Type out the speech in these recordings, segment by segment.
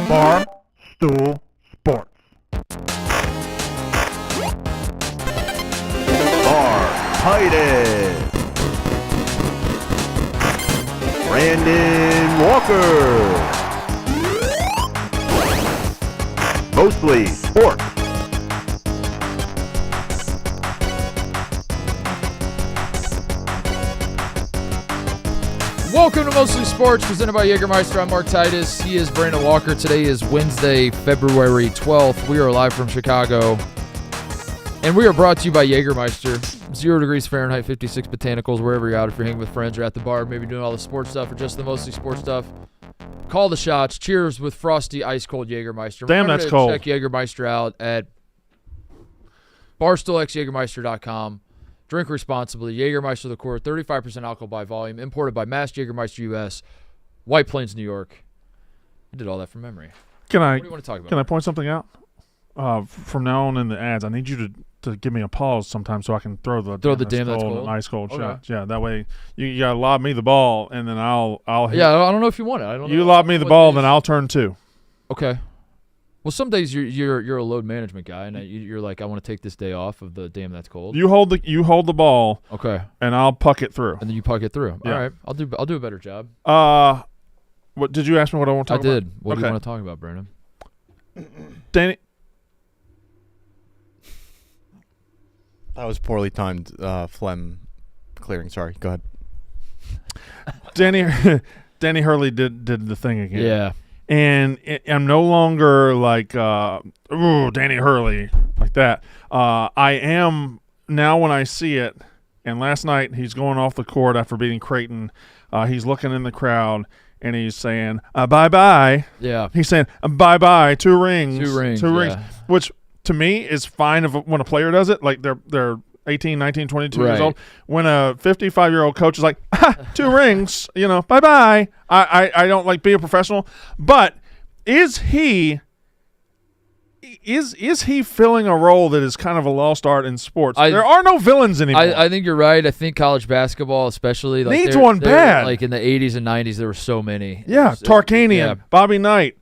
Bar Stool Sports. Titus, Brandon Walker, Mostly Sports. Welcome to Mostly Sports, presented by Jägermeister. I'm Mark Titus. He is Brandon Walker. Today is Wednesday, February 12th. We are live from Chicago, and we are brought to you by Jägermeister. 0 degrees Fahrenheit, 56 botanicals, wherever you're out. If you're hanging with friends or at the bar, maybe doing all the sports stuff or just the mostly sports stuff, call the shots. Cheers with frosty, ice-cold Jägermeister. Damn, that's cold. Check Jägermeister out at barstoolxjagermeister.com. Drink responsibly. Jägermeister the core, 35% alcohol by volume, imported by Mass Jägermeister U.S., White Plains, New York. I did all that from memory. What do you want to talk about? Can I point something out? From now on in the ads, I need you to give me a pause sometime so I can throw the damn that's cold and ice cold shots. Yeah, that way you gotta lob me the ball and then I'll hit. Yeah, I don't know if you want it. I don't know. You lob me the ball, then I'll turn two. Okay. Well, some days you're a load management guy, and you're like, I want to take this day off of the damn that's cold. You hold the ball. Okay. And I'll puck it through. And then you puck it through. Yeah. All right. I'll do a better job. What did you ask me? What I want to talk about? I did. What do you want to talk about, Brandon? Danny. That was poorly timed phlegm clearing. Sorry. Go Danny ahead. Hurley did the thing again. Yeah. And I'm no longer like, ooh, Danny Hurley, like that. I am now when I see it. And last night he's going off the court after beating Creighton. He's looking in the crowd and he's saying, bye-bye. Yeah. He's saying, bye-bye, two rings. Yeah. Which to me is fine when a player does it. Like they're 18, 19, 22 years old. When a 55-year-old coach is like, two rings, bye-bye. I don't like be a professional. But is he filling a role that is kind of a lost art in sports? There are no villains anymore. I think you're right. I think college basketball especially needs one bad. Like in the 80s and 90s, there were so many. Yeah, Tarkanian, Bobby Knight,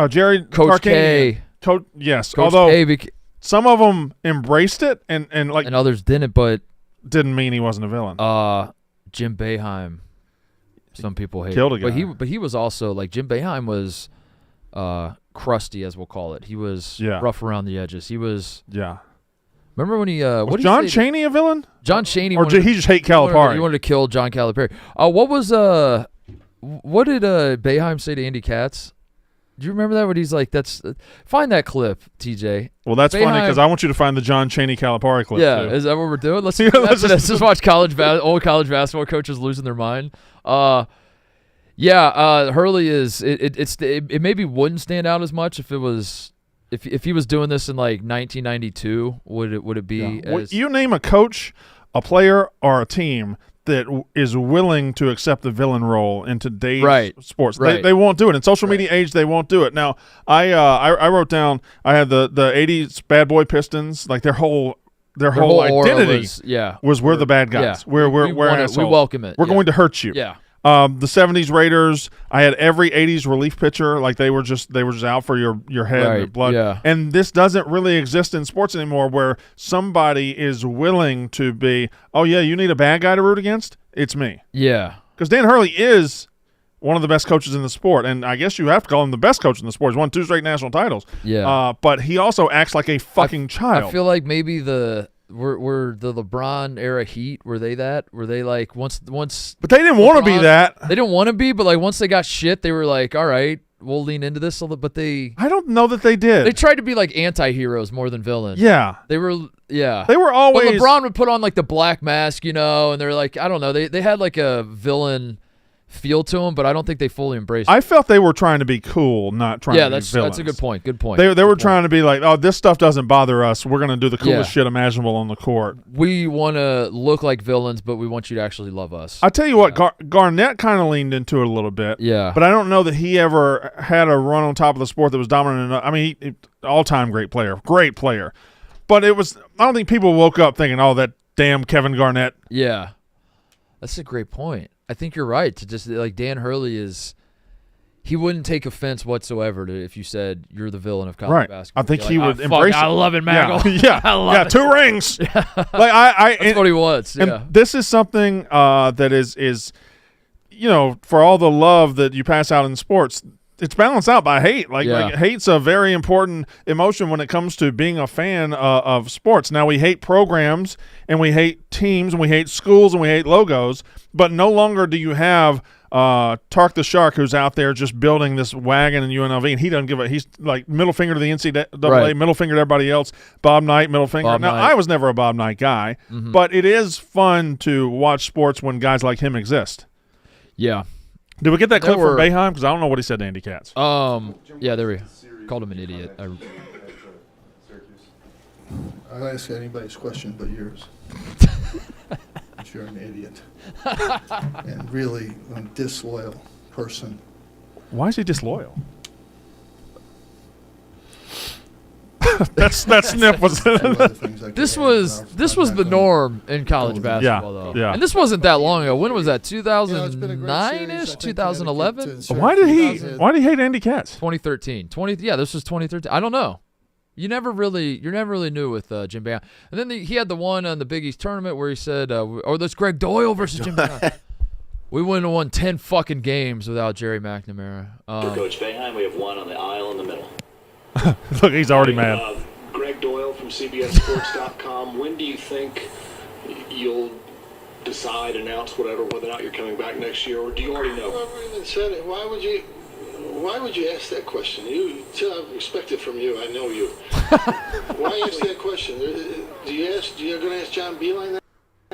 Jerry Coach Tarkanian. K. Yes, Coach although K some of them embraced it and others didn't, but didn't mean he wasn't a villain. Jim Boeheim, some people hate, killed a guy. But he was also like Jim Boeheim was crusty, as we'll call it. He was rough around the edges. He was Remember when he was John Chaney a villain? John Chaney, or did he just hate Calipari? He wanted to kill John Calipari. What did Boeheim say to Andy Katz? Do you remember that? When he's like, find that clip, TJ. Well, that's funny because I want you to find the John Chaney Calipari clip. Yeah, too. Is that what we're doing? Let's just watch old college basketball coaches losing their mind. Hurley is it maybe wouldn't stand out as much if it was if he was doing this in like 1992. Would it be? Yeah. You name a coach, a player, or a team that is willing to accept the villain role in today's sports. They won't do it. In social media age, they won't do it. Now, I wrote down, I had the 80s bad boy Pistons, like their whole identity was we're the bad guys. Yeah. We're we welcome it. We're going to hurt you. Yeah. The 70s Raiders, I had every 80s relief pitcher, like they were just out for your head and your blood. Yeah. And this doesn't really exist in sports anymore where somebody is willing to be, oh yeah, you need a bad guy to root against? It's me. Yeah. Because Dan Hurley is one of the best coaches in the sport, and I guess you have to call him the best coach in the sport. He's won 2 straight national titles. Yeah. But he also acts like a fucking child. I feel like maybe were the LeBron era Heat, were they like once but they didn't want to be that. They didn't want to be, but like once they got shit, they were like, all right, we'll lean into this. But I don't know that they did. They tried to be like anti-heroes more than villains. Yeah. They were always. But LeBron would put on like the black mask, and they're like, I don't know, they had like a villain feel to them, but I don't think they fully embraced it. I felt they were trying to be cool, not trying to be villains. That's a good point. They were trying to be like, oh, this stuff doesn't bother us. We're going to do the coolest shit imaginable on the court. We want to look like villains, but we want you to actually love us. I tell you what, Garnett kind of leaned into it a little bit. Yeah. But I don't know that he ever had a run on top of the sport that was dominant enough. I mean, he all-time great player. But I don't think people woke up thinking, oh, that damn Kevin Garnett. Yeah. That's a great point. I think you're right. To just like Dan Hurley is, he wouldn't take offense whatsoever to if you said you're the villain of college Right. basketball. I think He'd he be like, would "Oh, fuck, embrace I it." love it, Maggle. Yeah, I love it. 2 rings. Like That's what he wants. and Yeah. this is something that is, for all the love that you pass out in sports, it's balanced out by hate. Like hate's a very important emotion when it comes to being a fan of sports. Now, we hate programs, and we hate teams, and we hate schools, and we hate logos, but no longer do you have Tark the Shark, who's out there just building this wagon in UNLV, and he doesn't give a – he's like middle finger to the NCAA, middle finger to everybody else. Bob Knight, middle finger. Now, I was never a Bob Knight guy, but it is fun to watch sports when guys like him exist. Yeah. Did we get that clip from Boeheim? Because I don't know what he said to Andy Katz. Yeah, there we called him an idiot. I'll ask anybody's question but yours. But you're an idiot. And really a disloyal person. Why is he disloyal? that sniff was. This was the norm in college basketball, though. Yeah. And this wasn't that long ago. When was that? 2009-ish, 2011. Why did he hate Andy Katz? 2013. Yeah, this was 2013. I don't know. You never really knew with Jim Boeheim. And then he had the one on the Big East tournament where he said, that's Greg Doyle versus Jim Boeheim. We wouldn't have won 10 fucking games without Jerry McNamara. For Coach Boeheim, we have one on the aisle in the middle. Look, he's already mad. Greg Doyle from CBSSports.com. When do you think you'll decide, announce, whether or not you're coming back next year, or do you already know? Whoever even said it, why would you ask that question? I expect it from you. I know you. Why ask that question? You're going to ask John Beeline that?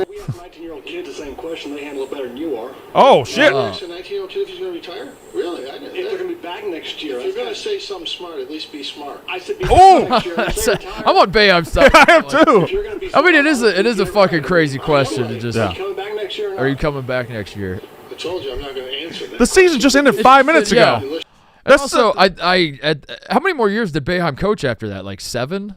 We ask 19-year-old kids the same question. They handle it better than you are. Oh, shit. You ask a 19-year-old kid if he's going to retire? Really? I didn't. If they're going to be back next year. If you're going to say something smart, at least be smart. I said be back next year. I'm on Boeheim stuff. I am too. I mean, it is a fucking crazy question to just. Are you coming back next year? Are you coming back next year? I told you I'm not going to answer that. The season just ended 5 minutes ago. Yeah. And also, how many more years did Boeheim coach after that? Like 7?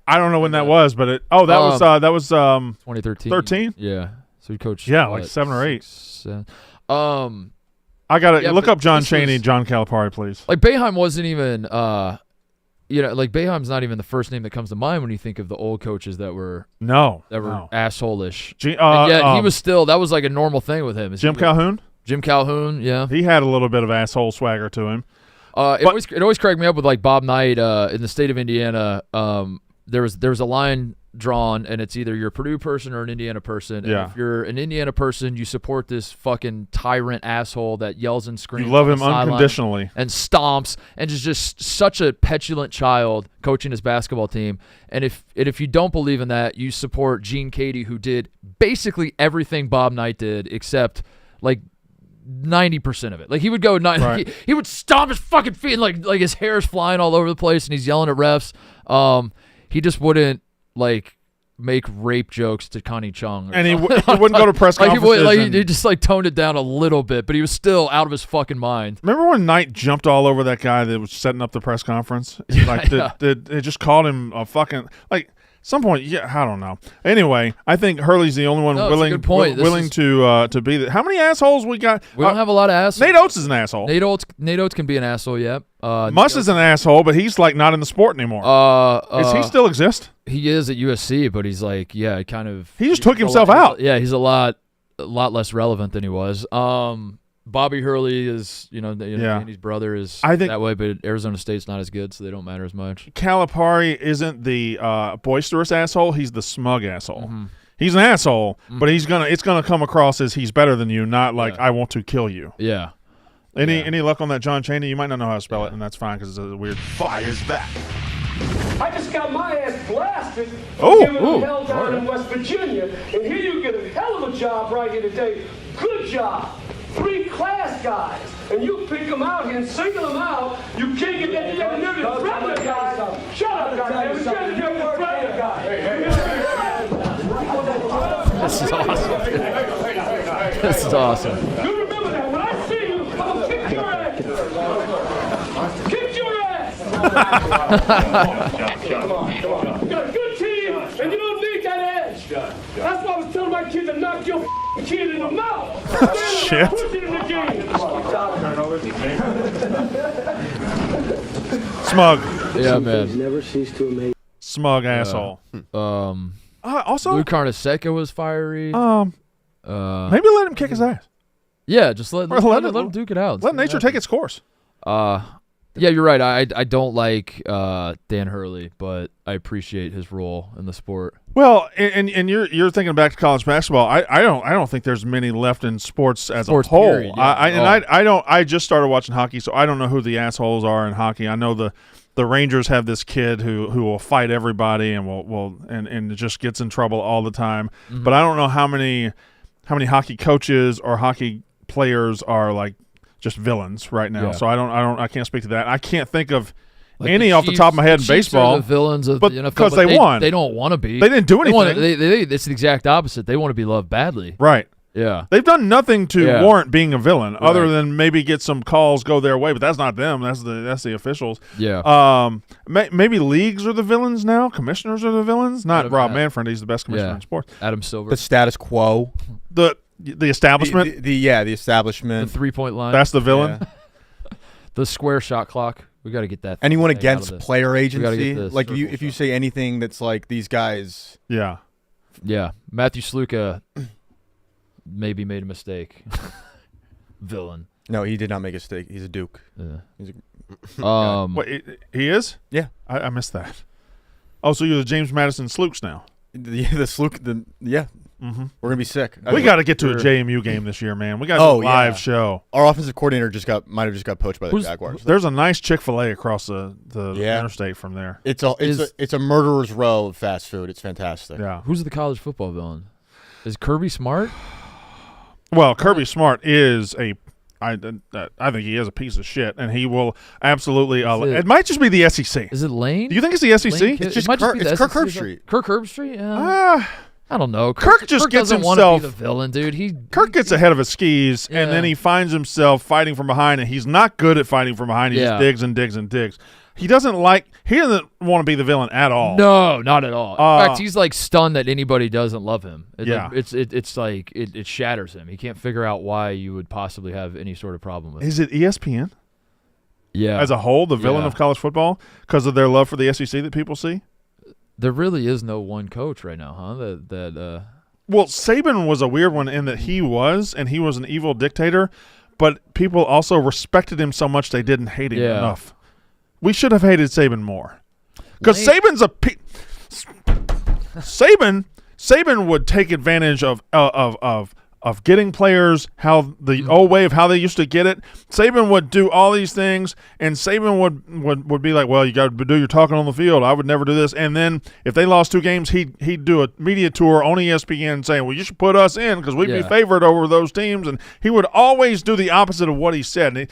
I don't know when that was, but that was 2013. 13? Yeah. So he coached. Yeah, like 7 or 8. 6, I gotta look up John Chaney, John Calipari, please. Like Boeheim wasn't even, like Boeheim's not even the first name that comes to mind when you think of the old coaches that were asshole-ish. And yet he was still. That was like a normal thing with him. Jim Calhoun. Jim Calhoun, yeah. He had a little bit of asshole swagger to him. It always cracked me up with like Bob Knight in the state of Indiana. There was a line drawn, and it's either you're a Purdue person or an Indiana person. And if you're an Indiana person, you support this fucking tyrant asshole that yells and screams. You love him unconditionally. And stomps and is just such a petulant child coaching his basketball team. And if you don't believe in that, you support Gene Cady, who did basically everything Bob Knight did except like 90% of it. Like he would go he would stomp his fucking feet and like his hair's flying all over the place and he's yelling at refs. He just wouldn't like make rape jokes to Connie Chung. And he wouldn't go to press conferences. He just like toned it down a little bit, but he was still out of his fucking mind. Remember when Knight jumped all over that guy that was setting up the press conference? They just called him a fucking some point, I don't know. Anyway, I think Hurley's the only one willing to be there. How many assholes we got? We don't have a lot of assholes. Nate Oates is an asshole. Nate Oates can be an asshole, yeah. Muss is an asshole, but he's like not in the sport anymore. Does he still exist? He is at USC, but he's like, kind of. He just took himself out. He's a lot less relevant than he was. Bobby Hurley is, Andy's brother is that way, but Arizona State's not as good, so they don't matter as much. Calipari isn't the boisterous asshole; he's the smug asshole. Mm-hmm. He's an asshole, but it's gonna come across as he's better than you, not like I want to kill you. Yeah. Any luck on that John Chaney? You might not know how to spell it, and that's fine because it's a weird. Fires back. I just got my ass blasted hell down in West Virginia, and here you get a hell of a job right here today. Good job. 3 class guys, and you pick them out here and single them out. You can't get that together near the brother guy. Shut up, goddamn! You're the brother guy. This is awesome. This is awesome. You remember that when I see you, I'm gonna kick your ass. Kick your ass. Come on. You got a good team, and you don't need that edge. That's why I was telling my kid to knock your kid in the mouth. Shit. Push it in the game. Smug. Yeah, man. Never cease to amaze. Smug asshole. Also, Lou Carnesecca was fiery. maybe let him kick his ass. Yeah, just let him duke it out. Let nature take its course. Yeah, you're right. I don't like Dan Hurley, but I appreciate his role in the sport. Well, and you're thinking back to college basketball. I don't think there's many left in sports as a whole. Period, yeah. I just started watching hockey, so I don't know who the assholes are in hockey. I know the Rangers have this kid who will fight everybody and will just gets in trouble all the time. Mm-hmm. But I don't know how many hockey coaches or hockey players are like just villains right now. Yeah. So I can't speak to that. I can't think of Like any the off the top of my head in Chiefs baseball. are the villains of but the NFL, because but they won. They don't want to be. They didn't do anything. It's the exact opposite. They want to be loved badly. Right. Yeah. They've done nothing to warrant being a villain other Right. than maybe get some calls go their way, but that's not them. That's the officials. Yeah. Maybe leagues are the villains now. Commissioners are the villains. Not Adam- Rob Manfred. He's the best commissioner in sports. Adam Silver. The status quo. The establishment. The establishment. The 3-point line. That's the villain. Yeah. The square shot clock. We got to get that. Anyone thing out of against this. player gotta agency? get this. Like if you say anything that's like these guys. Yeah. Yeah. Matthew Sluka maybe made a mistake. Villain. No, he did not make a mistake. He's a Duke. Yeah. He's a, Wait, he is? yeah. I missed that. Oh, so you're the James Madison Slukes now. The Sluke. Mm-hmm. We're gonna be sick. We got to get to a JMU game this year, man. We got a live show. Our offensive coordinator might have just got poached by the Jaguars. There's a nice Chick-fil-A across the interstate from there. It's a murderer's row of fast food. It's fantastic. Yeah. Who's the college football villain? Is Kirby Smart? Well, Kirby Smart is I think he is a piece of shit, and he will absolutely. It might just be the SEC. Is it Lane? Do you think it's the SEC? Lane It's just might Kirk, be the it's Kirk SEC. Herbstreit. Kirk Herbstreit? I don't know. Kirk just gets doesn't want himself. to be the villain, dude. Kirk gets ahead of his skis, and Yeah. then he finds himself fighting from behind, and he's not good at fighting from behind. He just digs and digs and digs. He doesn't want to be the villain at all. No, not at all. In fact, he's like stunned that anybody doesn't love him. It's like it shatters him. He can't figure out why you would possibly have any sort of problem with it. Is it ESPN? Yeah. As a whole, the villain of college football because of their love for the SEC that people see? There really is no one coach right now, huh? Well, Saban was a weird one in that he was an evil dictator, but people also respected him so much they didn't hate him enough. We should have hated Saban more. Because Saban's Saban would take advantage of getting players how the old way of how they used to get it. Saban would do all these things, and Saban would be like, well, you got to do your talking on the field. I would never do this. And then if they lost 2 games, he'd do a media tour on ESPN saying, well, you should put us in because we'd be favored over those teams. And he would always do the opposite of what he said. And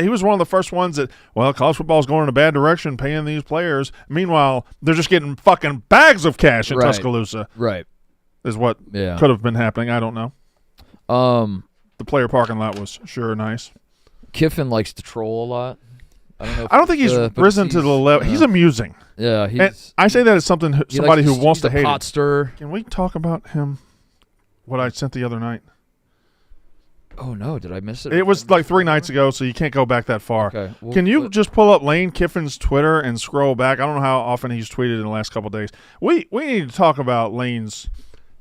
he was one of the first ones that, well, college football is going in a bad direction, paying these players. Meanwhile, they're just getting fucking bags of cash in Tuscaloosa. Right. Is what could have been happening. I don't know. The player parking lot was sure nice. Kiffin likes to troll a lot. I don't think he's risen to the level. He's amusing. Yeah, and I say that as somebody who wants to hate pot stir. Can we talk about him? What I sent the other night. Oh no, did I miss it? It was like 3 nights ago, so you can't go back that far. Okay. Well, can you just pull up Lane Kiffin's Twitter and scroll back? I don't know how often he's tweeted in the last couple of days. We need to talk about Lane's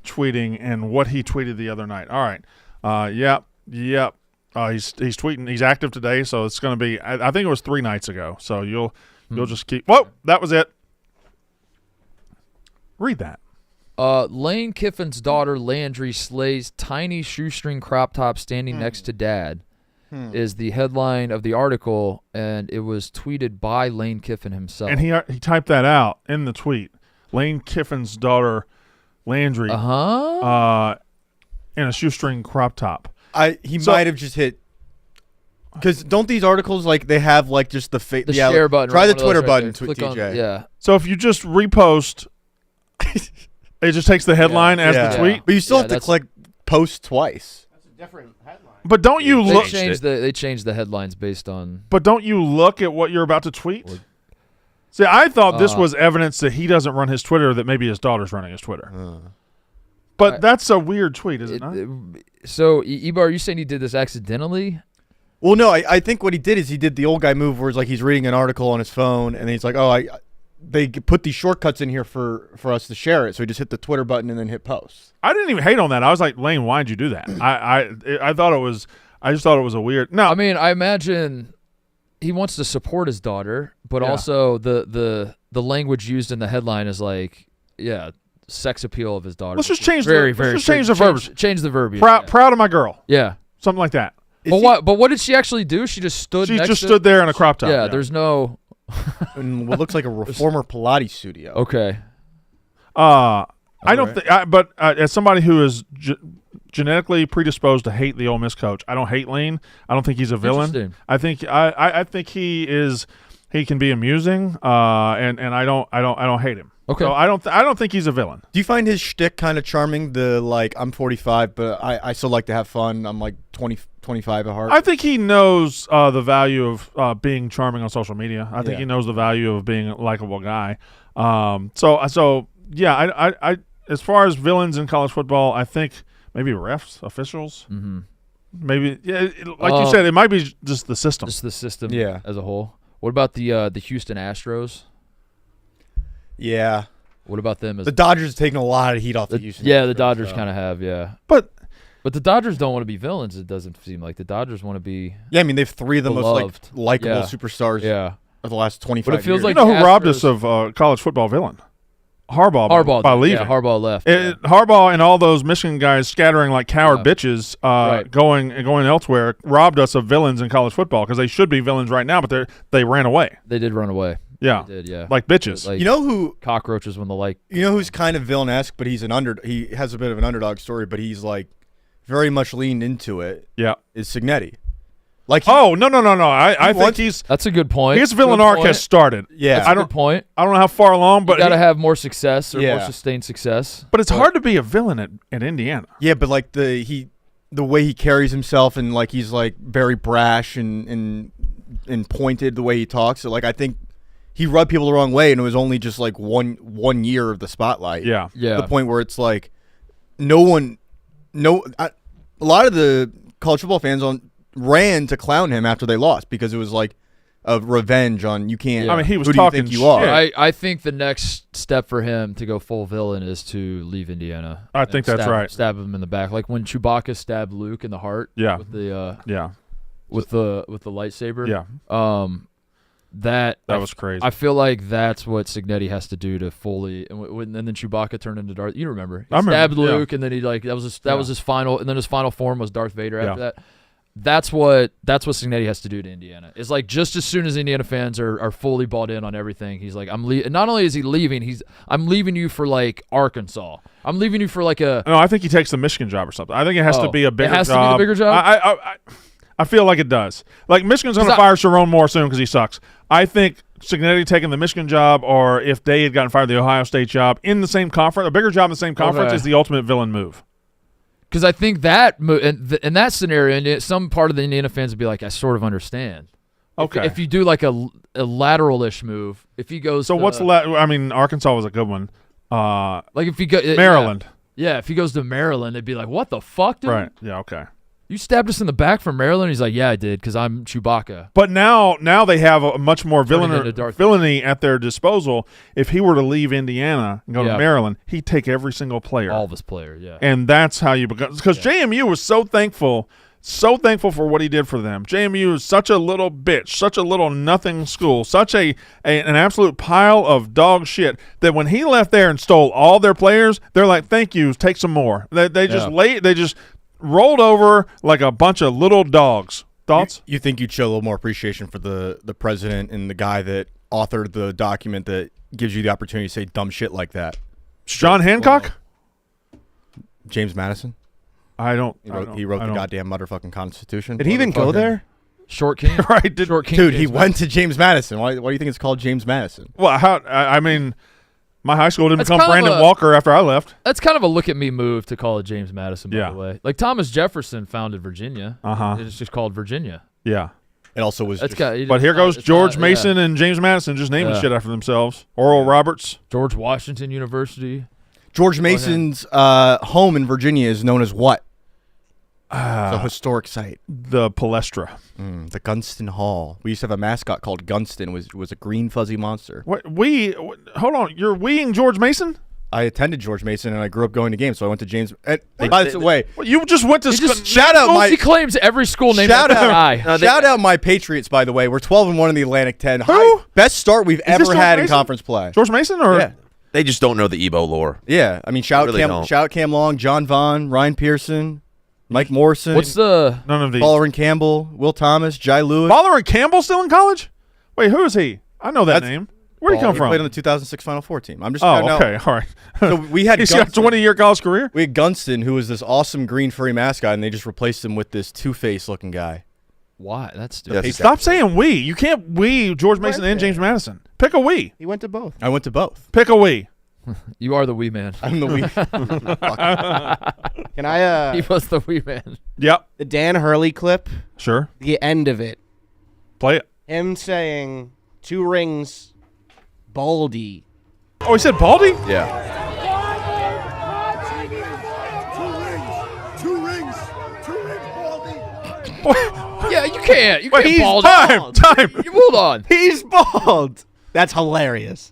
tweeting and what he tweeted the other night. All right. Yep. He's tweeting. He's active today, so it's going to be. I think it was 3 nights ago. So you'll just keep. Whoa, that was it. Read that. Lane Kiffin's daughter Landry slays tiny shoestring crop top standing next to dad. Is the headline of the article, and it was tweeted by Lane Kiffin himself. And he typed that out in the tweet. Lane Kiffin's daughter Landry. In a shoestring crop top. He might have just hit. Because don't these articles they have just the share button? Try right, the Twitter button, Click TJ. on, So if you just repost, it just takes the headline as the tweet. But you still have to click post twice. That's a different headline. But don't you look? They changed the headlines based on. But don't you look at what you're about to tweet? See, I thought this was evidence that he doesn't run his Twitter. That maybe his daughter's running his Twitter. But that's a weird tweet, is it not? So, Ebar, are you saying he did this accidentally? Well, no, I think what he did is he did the old guy move where it's like he's reading an article on his phone and he's like, they put these shortcuts in here for us to share it. So he just hit the Twitter button and then hit post. I didn't even hate on that. I was like, Lane, why'd you do that? I thought it was. I just thought it was a weird. No, I mean, I imagine he wants to support his daughter, but also the language used in the headline is like, sex appeal of his daughter. Let's just change change the verbiage. Change the verbiage. Proud of my girl. Yeah, something like that. But what did she actually do? She just stood. She just stood there in a crop top. Yeah, there's no. In what looks like a former Pilates studio. Okay. I don't think. But as somebody who is genetically predisposed to hate the Ole Miss coach, I don't hate Lane. I don't think he's a villain. I think I think he is. He can be amusing. And I don't hate him. Okay. So I don't think he's a villain. Do you find his shtick kind of charming? The like, I'm 45, but I still like to have fun. I'm like 25 at heart. I think he knows the value of being charming on social media. I think he knows the value of being a likable guy. So yeah, I as far as villains in college football, I think maybe refs, officials, maybe like you said, it might be just the system. Just the system, as a whole. What about the Houston Astros? Yeah. What about them? The Dodgers have taken a lot of heat off the Houston. Yeah, the Dodgers kind of have, But the Dodgers don't want to be villains, it doesn't seem like. The Dodgers want to be Yeah, I mean, they have three of the beloved. most likable superstars of the last 25 but it feels years. like you know who robbed us of college football villain? Harbaugh by leaving. Yeah, Harbaugh left. Harbaugh and all those Michigan guys scattering like coward bitches, going elsewhere, robbed us of villains in college football because they should be villains right now, but they ran away. They did run away. Yeah, they did, like bitches. Like you know who cockroaches when the like. You know who's kind of villain-esque, but he's he has a bit of an underdog story, but he's like very much leaned into it. Yeah, is Cignetti. Like no. I think that's a good point. His villain arc has started. Yeah, that's a good point. I don't know how far along, but you got to have more success or more sustained success. But it's hard to be a villain at Indiana. Yeah, but like the way he carries himself and like he's like very brash and pointed the way he talks. So like I think he rubbed people the wrong way, and it was only just like one year of the spotlight. Yeah. The point where it's like a lot of the college football fans ran to clown him after they lost because it was like a revenge on you can't. I mean, he was who talking do you think you are? I think the next step for him to go full villain is to leave Indiana. I think that's right. Stab him in the back, like when Chewbacca stabbed Luke in the heart. Yeah. With the with the lightsaber. Yeah. That was crazy. I feel like that's what Cignetti has to do to fully, and then Chewbacca turned into Darth. You remember? He stabbed Luke, and then he that was his final, and then his final form was Darth Vader. After that, that's what Cignetti has to do to Indiana. It's like just as soon as Indiana fans are fully bought in on everything, he's like, not only is he leaving, I'm leaving you for like Arkansas. I'm leaving you for like a. No, I think he takes the Michigan job or something. I think it has to be a bigger job. It has to be the bigger job. I feel like it does. Like Michigan's going to fire Sharon Moore soon because he sucks. I think Cignetti taking the Michigan job, or if they had gotten fired the Ohio State job in the same conference, a bigger job in the same conference is the ultimate villain move. Because I think that in that scenario, and some part of the Indiana fans would be like, I sort of understand. Okay. If you do like a lateral-ish move, if he goes. So I mean, Arkansas was a good one. Like if he go Maryland. Yeah, if he goes to Maryland, they'd be like, what the fuck, dude? Right. Yeah. Okay. You stabbed us in the back from Maryland? He's like, yeah, I did, because I'm Chewbacca. But now they have a much more villainy at their disposal. If he were to leave Indiana and go to Maryland, he'd take every single player. All of his players, yeah. And that's how you become – because JMU was so thankful for what he did for them. JMU is such a little bitch, such a little nothing school, such an absolute pile of dog shit that when he left there and stole all their players, they're like, thank you, take some more. They just rolled over like a bunch of little dogs. Thoughts? You think you'd show a little more appreciation for the president and the guy that authored the document that gives you the opportunity to say dumb shit like that? John Hancock? James Madison? He wrote the goddamn motherfucking Constitution. Did he even go there? Short King? Right. Short King. Dude, he went to James Madison. Why do you think it's called James Madison? Well, I mean, my high school didn't become Brandon Walker after I left. That's kind of a look at me move to call it James Madison, by the way. Like Thomas Jefferson founded Virginia. It's just called Virginia. Yeah. It also was but here goes George Mason and James Madison just naming shit after themselves. Oral Roberts. George Washington University. George Mason's home in Virginia is known as what? It's a historic site. The Palestra. The Gunston Hall. We used to have a mascot called Gunston. Was a green fuzzy monster. Hold on. You're weeing George Mason? I attended George Mason, and I grew up going to games, so I went to James. By the way, you just went to shout out my. He claims every school named Shout after out, a guy. shout out my Patriots. By the way, we're 12-1 in the Atlantic 10. Who? Best start we've this ever George had in Mason? conference play. George Mason or Yeah, They just don't know the Ebo lore. yeah. I mean, shout out Cam Long, John Vaughn, Ryan Pearson, Mike Morrison. What's the none of these? Baller and Campbell, Will Thomas, Jai Lewis. Baller and Campbell still in college? Wait, who is he? I know that name. Where'd he come He from? played on the 2006 Final Four team. I'm just okay, all right. So we had He's got a 20-year college career. We had Gunston, who was this awesome green furry mascot, and they just replaced him with this Two-Face looking guy. why? That's stupid. Yes. Stop saying we. You can't we George Mason and James Madison. Pick a we. He went to both. I went to both. Pick a we. You are the wee man. I'm the weak. Can I? He was the wee man. Yep. The Dan Hurley clip, Sure. the end of it, Play it. him saying 2 rings, Baldy. Oh, he said Baldy? Yeah. Two rings, Baldy. Yeah, you can't. You Wait, can't bald. time. You hold on. He's bald. That's hilarious.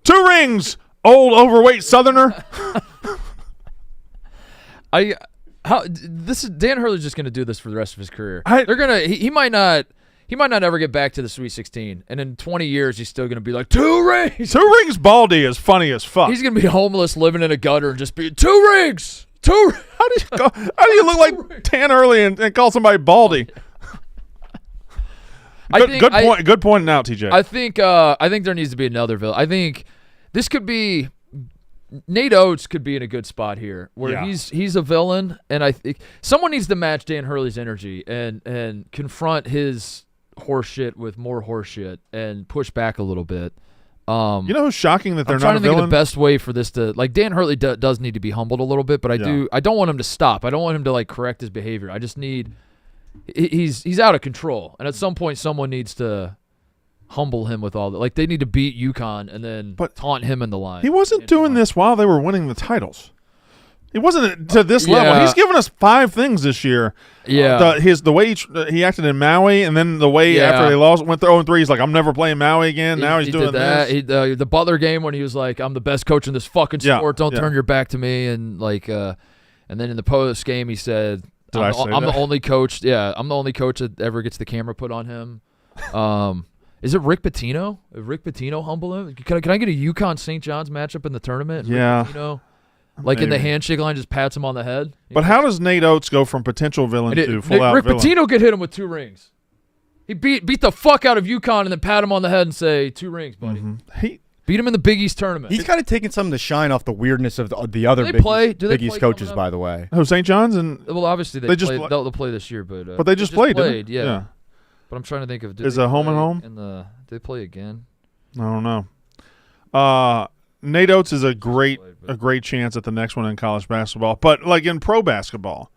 2 rings, old overweight Southerner. This is Dan Hurley's just gonna do this for the rest of his career. They're gonna. He might not. He might not ever get back to the Sweet 16, and in 20 years he's still gonna be like 2 rings. 2 rings Baldy is funny as fuck. He's gonna be homeless, living in a gutter, and just be 2 rings. 2. How do you look like Dan Hurley and call somebody Baldy? Good point. Good pointing out, TJ. I think there needs to be another villain. I think this could be Nate Oates could be in a good spot here, where he's a villain, and I think someone needs to match Dan Hurley's energy and confront his horseshit with more horseshit and push back a little bit. You know who's shocking that they're I'm trying not a to think villain? of the best way for this to Dan Hurley does need to be humbled a little bit, but I don't want him to stop. I don't want him to correct his behavior. I just need he's out of control, and at some point someone needs to humble him with all that. They need to beat UConn and then taunt him in the line. He wasn't doing this while they were winning the titles. He wasn't to this level. He's given us 5 things this year. Yeah. The way he acted in Maui, and then the way after they lost, went 0-3, he's like, I'm never playing Maui again. Now he's doing did that. this. The Butler game when he was like, I'm the best coach in this fucking sport. Don't turn your back to me. And and then in the post game he said, I'm the only coach. Yeah, I'm the only coach that ever gets the camera put on him. Is it Rick Pitino? Did Rick Pitino humble him? Can I get a UConn St. John's matchup in the tournament? Yeah. Rick Pitino, in the handshake line, just pats him on the head. But how does Nate Oates go from potential villain to full-out Rick villain? Pitino could hit him with 2 rings. He beat the fuck out of UConn and then pat him on the head and say, 2 rings, buddy. He Beat him in the Big East tournament. He's kind of taking some of the shine off the weirdness of the other Do they Big play? East, Do they Big East play coaches, coming by up? the way. St. John's and Well, obviously they'll play this year, but they just played. Didn't they? Yeah. But I'm trying to think of Is it home and home? Did they play again? I don't know. Nate Oates is a great chance at the next one in college basketball. But in pro basketball,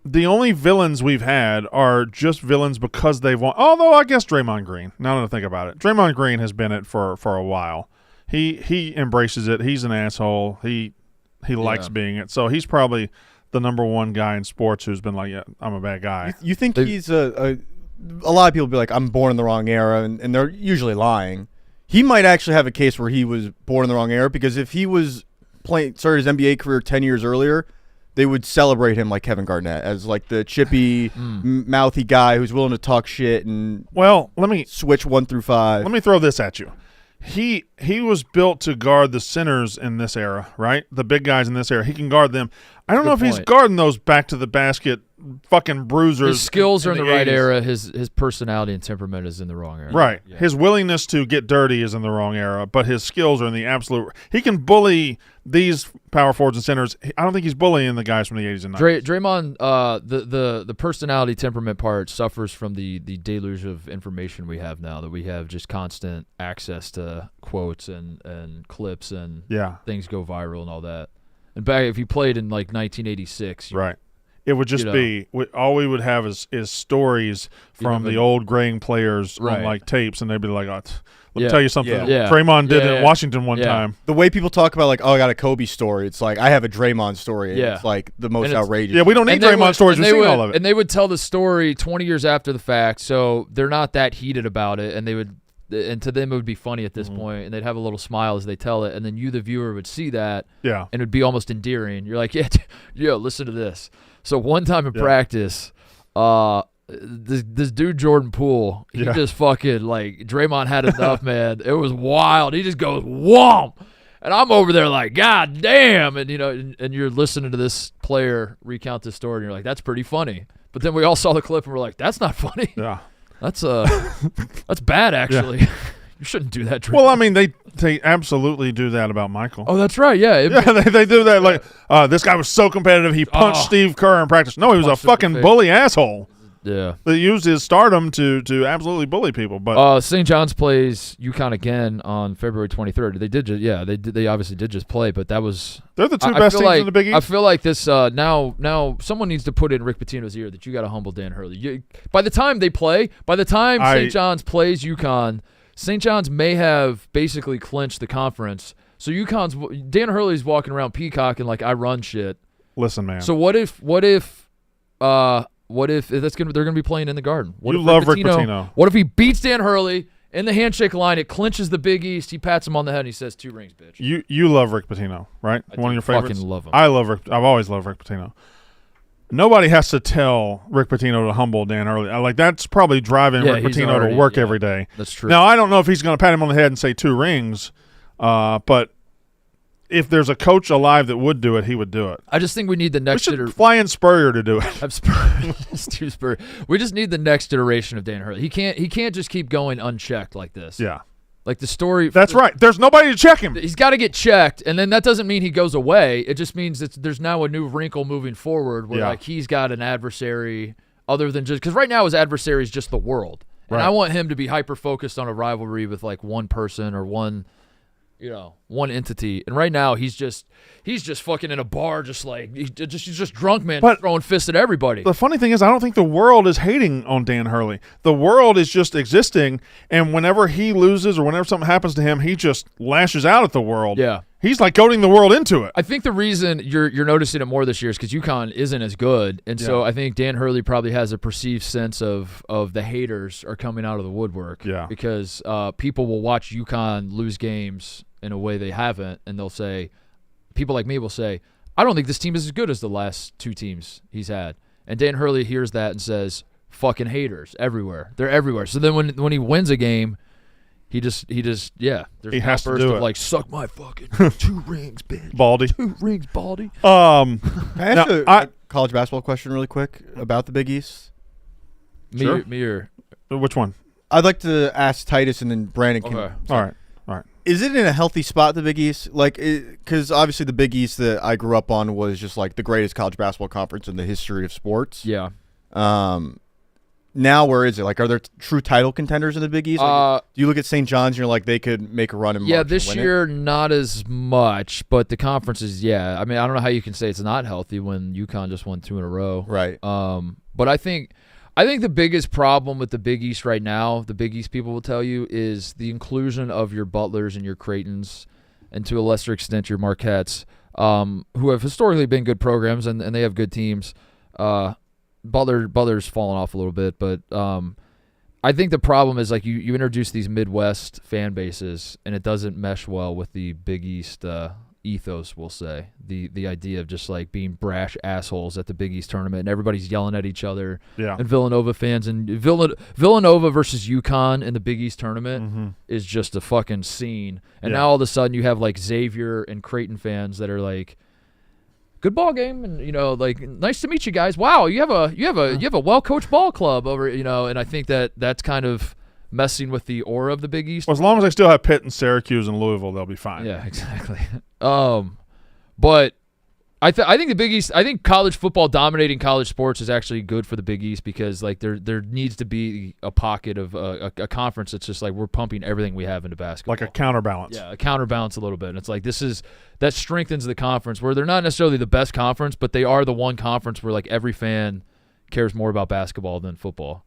the only villains we've had are just villains because they've won. Although I guess Draymond Green. Now that I think about it, Draymond Green has been it for a while. He embraces it. He's an asshole. He likes being it. So he's probably the number 1 guy in sports who's been like, yeah, I'm a bad guy. You think he's a lot of people be like, I'm born in the wrong era, and they're usually lying. He might actually have a case where he was born in the wrong era, because if he was started his NBA career 10 years earlier, they would celebrate him like Kevin Garnett as the chippy, mouthy guy who's willing to talk shit and switch 1 through 5. Let me throw this at you. He was built to guard the centers in this era, right? The big guys in this era. He can guard them. I don't know if he's guarding those back to the basket fucking bruisers. His skills are in the right 80s. era. His personality and temperament is in the wrong era. Right. Yeah. His willingness to get dirty is in the wrong era, but his skills are in the absolute. He can bully these power forwards and centers. I don't think he's bullying the guys from the 80s and 90s. Draymond, the personality temperament part suffers from the deluge of information we have now, that we have just constant access to quotes and clips and things go viral and all that. And back if you played in 1986, right. it would just be all we would have is stories from the old graying players on like tapes, and they'd be like, let me tell you something. Draymond did it in Washington one time. The way people talk about like, oh, I got a Kobe story. It's like I have a Draymond story. And it's like the most outrageous. Yeah, we don't need Draymond stories. We've seen all of it. And they would tell the story 20 years after the fact, so they're not that heated about it, and to them it would be funny at this point, and they'd have a little smile as they tell it, and then you, the viewer, would see that, and it would be almost endearing. You're like, yeah, listen to this. So one time in practice, this dude Jordan Poole, he just fucking like Draymond had enough, man. It was wild. He just goes whomp, and I'm over there like, God damn, and and you're listening to this player recount this story, and you're like, that's pretty funny. But then we all saw the clip and we're like, that's not funny. Yeah, that's bad actually. Yeah. You shouldn't do that. Draymond. Well, I mean, they absolutely do that about Michael. Oh, that's right. Yeah, they do that. Like, this guy was so competitive, he punched Steve Kerr in practice. No, he was a fucking bully asshole. Yeah, they used his stardom to absolutely bully people. But St. John's plays UConn again on February 23rd. They did they obviously did just play, but that was they're the two best teams in the Big East. I feel like this now someone needs to put in Rick Pitino's ear that you got to humble Dan Hurley. By the time St. John's plays UConn, St. John's may have basically clinched the conference. So Dan Hurley's walking around peacocking like I run shit. Listen, man. So what if they're gonna be playing in the Garden? You love Rick Pitino. What if he beats Dan Hurley in the handshake line? It clinches the Big East. He pats him on the head and he says, 2 rings, bitch. You love Rick Pitino, right? I One of your favorites. Fucking love him. I love Rick. I've always loved Rick Pitino. Nobody has to tell Rick Pitino to humble Dan Hurley. Like that's probably driving Rick Pitino to work every day. That's true. Now I don't know if he's going to pat him on the head and say 2 rings, but if there's a coach alive that would do it, he would do it. I just think we need the next. We should fly in Spurrier to do it. Spurrier. We just need the next iteration of Dan Hurley. He can't just keep going unchecked like this. Yeah. Like the story. That's right. There's nobody to check him. He's got to get checked, and then that doesn't mean he goes away. It just means that there's now a new wrinkle moving forward where like he's got an adversary other than just because right now his adversary is just the world, and I want him to be hyper focused on a rivalry with like one person or one entity. And right now he's just fucking in a bar, just like he's just drunk, man, throwing fists at everybody. The funny thing is, I don't think the world is hating on Dan Hurley. The world is just existing, and whenever he loses or whenever something happens to him, he just lashes out at the world. Yeah. He's like goading the world into it. I think the reason you're noticing it more this year is because UConn isn't as good, and so I think Dan Hurley probably has a perceived sense of the haters are coming out of the woodwork. Yeah. Because people will watch UConn lose games in a way they haven't, and they'll say, people like me will say, I don't think this team is as good as the last 2 teams he's had. And Dan Hurley hears that and says, fucking haters everywhere. They're everywhere. So then when he wins a game, he just there's he has to do it. Like, suck my fucking 2 rings, bitch. Baldy. 2 rings, Baldy. Can I ask a college basketball question really quick about the Big East? Me or which one? I'd like to ask Titus and then Brandon. Okay. All right. Is it in a healthy spot, the Big East? Like, because obviously the Big East that I grew up on was just like the greatest college basketball conference in the history of sports. Yeah. Now where is it? Like, are there true title contenders in the Big East? Like, do you look at St. John's and you're like, they could make a run in March this and win year it? not as much, but the conferences, I mean, I don't know how you can say it's not healthy when UConn just won 2 in a row. Right. But I think the biggest problem with the Big East right now, the Big East people will tell you, is the inclusion of your Butlers and your Creightons, and to a lesser extent your Marquettes, who have historically been good programs and they have good teams. Butler's fallen off a little bit, but I think the problem is like you introduce these Midwest fan bases and it doesn't mesh well with the Big East ethos, we'll say. The idea of just like being brash assholes at the Big East tournament and everybody's yelling at each other. Yeah. And Villanova fans and Villanova versus UConn in the Big East tournament is just a fucking scene. And now all of a sudden you have like Xavier and Creighton fans that are like, good ball game, and like, nice to meet you guys. Wow, you have a well coached ball club over, and I think that's kind of messing with the aura of the Big East. Well, as long as they still have Pitt and Syracuse and Louisville, they'll be fine. Yeah, exactly. But I think the Big East. I think college football dominating college sports is actually good for the Big East because like there needs to be a pocket of a conference that's just like we're pumping everything we have into basketball, like a counterbalance. Yeah, a counterbalance a little bit. And it's like that strengthens the conference where they're not necessarily the best conference, but they are the one conference where like every fan cares more about basketball than football,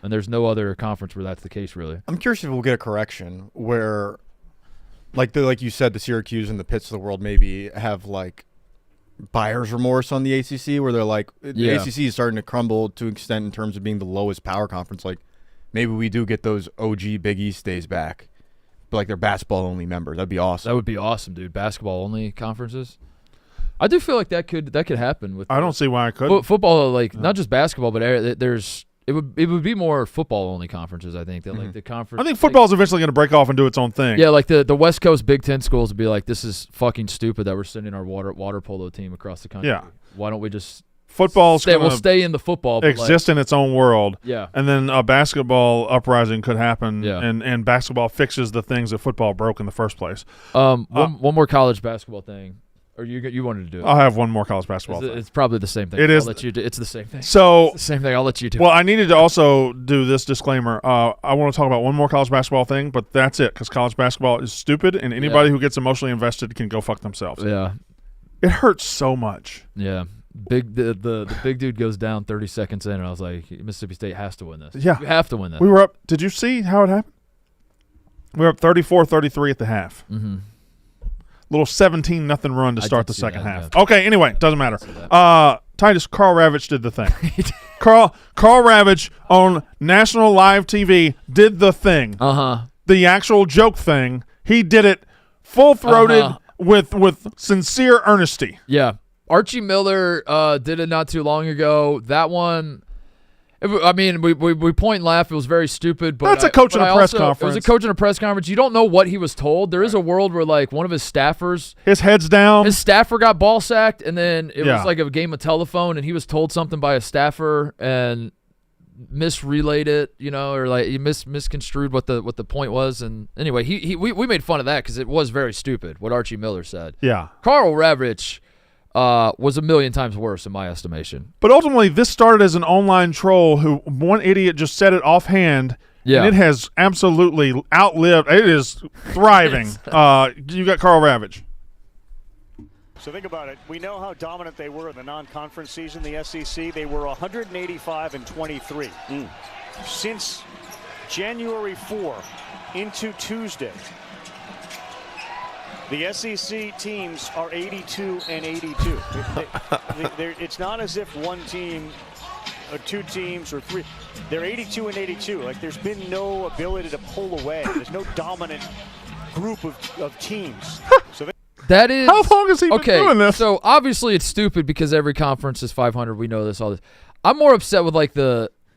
and there's no other conference where that's the case really. I'm curious if we'll get a correction where, like you said, the Syracuse and the Pitts of the world maybe have like buyer's remorse on the ACC, where they're like, the ACC is starting to crumble to an extent in terms of being the lowest power conference. Like, maybe we do get those OG Big East days back, but like they're basketball only members. That'd be awesome. That would be awesome, dude. Basketball only conferences. I do feel like that could happen with. I don't see why I couldn't. Football, like not just basketball, but it would be more football only conferences. I think that like the conference. I think football's eventually going to break off and do its own thing. Yeah, like the West Coast Big Ten schools would be like, this is fucking stupid that we're sending our water polo team across the country. Yeah. Why don't we just football's we'll stay in the football, but exist in its own world. Yeah. And then a basketball uprising could happen. Yeah. And basketball fixes the things that football broke in the first place. One more college basketball thing. Or you wanted to do it? I'll have one more college basketball thing. It's probably the same thing. It is. I'll let you do. It's the same thing. So it's the same thing. I'll let you do. Well, I needed to also do this disclaimer. I want to talk about one more college basketball thing, but that's it because college basketball is stupid, and anybody who gets emotionally invested can go fuck themselves. Yeah. It hurts so much. Yeah. The big dude goes down 30 seconds in, and I was like, Mississippi State has to win this. Yeah. You have to win this. We were up. Did you see how it happened? We were up 34-33 at the half. Mm-hmm. Little 17-0 run to start the second that, half. yeah. Okay, anyway, doesn't matter. Titus, Carl Ravitch did the thing. Carl Ravitch on national live TV did the thing. The actual joke thing. He did it full-throated with sincere earnesty. Yeah. Archie Miller did it not too long ago. That one, I mean, we point and laugh. It was very stupid. But that's a coach in a press conference. It was a coach in a press conference. You don't know what he was told. There is a world where, like, one of his staffers. His head's down. His staffer got ball sacked, and then it was like a game of telephone, and he was told something by a staffer and misrelayed it, or like he misconstrued what the point was. And anyway, we made fun of that because it was very stupid what Archie Miller said. Yeah. Carl Ravitch was a million times worse in my estimation. But ultimately, this started as an online troll who one idiot just said it offhand, and it has absolutely outlived. It is thriving. You got Carl Ravitch. So think about it. We know how dominant they were in the non-conference season, the SEC. They were 185-23. Since January 4 into Tuesday, the SEC teams are 82-82. It's not as if one team or two teams or three. They're 82-82. Like, there's been no ability to pull away. There's no dominant group of teams. That is. How long has he been doing this? So obviously it's stupid because every conference is 500. We know this. All this. I'm more upset with like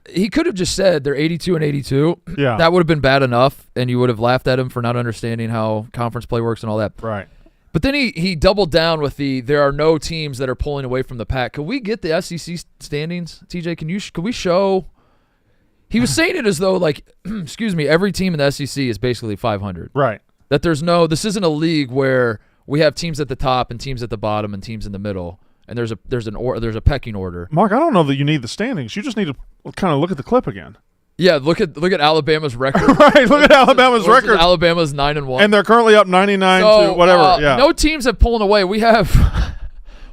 he could have just said they're 82-82. Yeah. That would have been bad enough, and you would have laughed at him for not understanding how conference play works and all that. Right. But then he doubled down with there are no teams that are pulling away from the pack. Could we get the SEC standings, TJ? Can we show? He was saying it as though like, excuse me, every team in the SEC is basically 500. Right. That this isn't a league where we have teams at the top and teams at the bottom and teams in the middle. And there's a pecking order. Mark, I don't know that you need the standings. You just need to kind of look at the clip again. Yeah, look at Alabama's record. Right, look at Alabama's record. Alabama's 9-1, and they're currently up 99 to whatever. No teams have pulling away. We have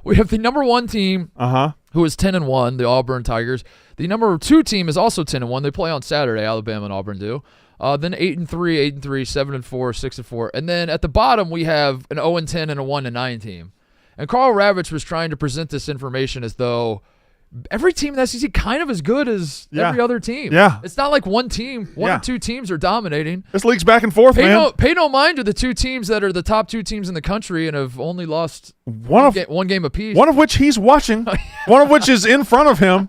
the number one team, who is 10-1, the Auburn Tigers. The number 2 team is also 10-1. They play on Saturday. Alabama and Auburn do. Then 8-3, 8-3, 7-4, 6-4, and then at the bottom we have an 0-10 and a 1-9 team. And Carl Ravitch was trying to present this information as though every team in the SEC kind of as good as every other team. Yeah. It's not like one or two teams are dominating. This league's back and forth, man. Pay no mind to the 2 teams that are the top 2 teams in the country and have only lost one game apiece. One of which he's watching. One of which is in front of him.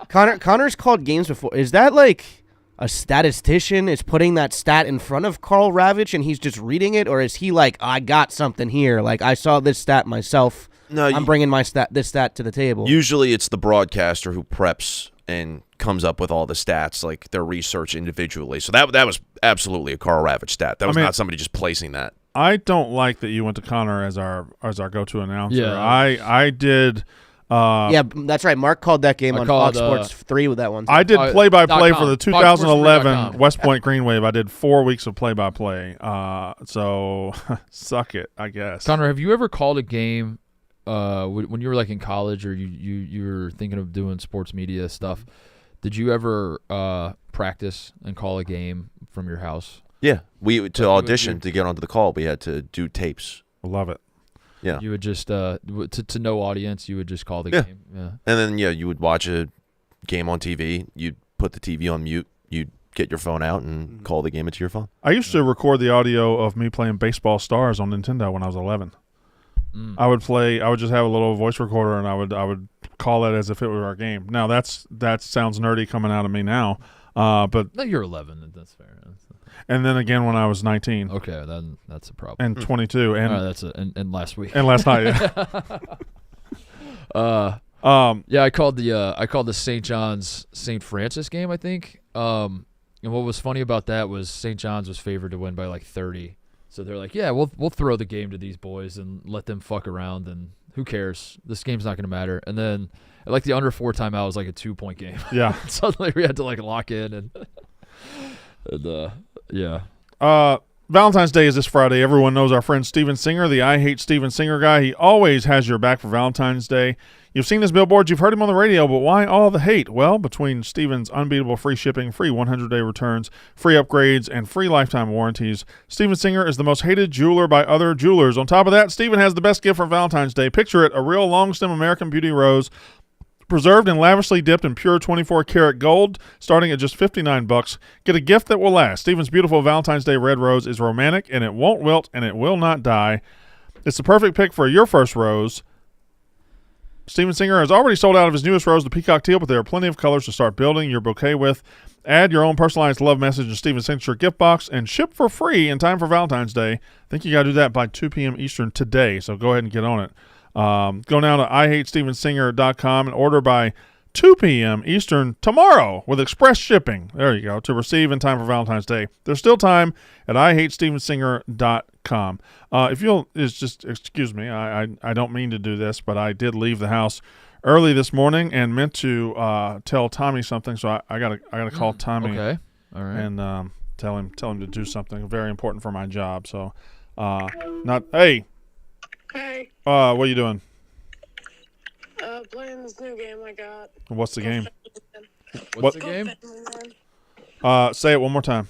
Connor's called games before. Is that like a statistician is putting that stat in front of Carl Ravitch and he's just reading it, or is he like, I got something here, like I saw this stat myself? No, I'm bringing this stat to the table. Usually it's the broadcaster who preps and comes up with all the stats, like their research individually. So that was absolutely a Carl Ravitch stat. That was not somebody just placing that. I don't like that you went to Connor as our go-to announcer. Yeah. I did. Yeah, that's right. Mark called that game on Fox Sports 3 with that one. I did play-by-play for the 2011 FoxSports3.com. West Point Green Wave. I did 4 weeks of play-by-play. So suck it, I guess. Connor, have you ever called a game when you were like in college or you were thinking of doing sports media stuff? Did you ever practice and call a game from your house? Yeah, to audition to get onto the call, we had to do tapes. Love it. Yeah, you would just to no audience, you would just call the game. Yeah, and then you would watch a game on TV. You'd put the TV on mute. You'd get your phone out and call the game into your phone. I used to record the audio of me playing Baseball Stars on Nintendo when I was 11. I would just have a little voice recorder and I would call it as if it were our game. Now that sounds nerdy coming out of me now, but no, you're 11. That's fair. And then again when I was 19. Okay, then that's a problem. And 22. And and last week. And last night. Yeah, I called the St. John's St. Francis game, I think. And what was funny about that was St. John's was favored to win by like 30. So they're like, yeah, we'll throw the game to these boys and let them fuck around, and who cares? This game's not going to matter. And then like the under 4 timeout was like a 2-point game. Yeah. Suddenly we had to like lock in and yeah. Valentine's Day is this Friday. Everyone knows our friend Steven Singer, the I Hate Steven Singer guy. He always has your back for Valentine's Day. You've seen his billboards, you've heard him on the radio, but why all the hate? Well, between Steven's unbeatable free shipping, free 100-day returns, free upgrades, and free lifetime warranties, Steven Singer is the most hated jeweler by other jewelers. On top of that, Steven has the best gift for Valentine's Day. Picture it, a real long-stem American Beauty rose, preserved and lavishly dipped in pure 24-karat gold, starting at just $59. Get a gift that will last. Steven's beautiful Valentine's Day red rose is romantic, and it won't wilt, and it will not die. It's the perfect pick for your first rose. Steven Singer has already sold out of his newest rose, the Peacock Teal, but there are plenty of colors to start building your bouquet with. Add your own personalized love message in Steven's signature gift box and ship for free in time for Valentine's Day. I think you got to do that by 2 p.m. Eastern today, so go ahead and get on it. Go now to IHateStevenSinger.com and order by 2 p.m. Eastern tomorrow with express shipping. There you go, to receive in time for Valentine's Day. There's still time at IHateStevenSinger.com. If you'll, excuse me, I don't mean to do this, but I did leave the house early this morning and meant to tell Tommy something, so I gotta call Tommy. Okay, all right, and tell him to do something very important for my job. So, hey. Hey. What are you doing? Playing this new game I got. What's the game? What's the game? Say it one more time.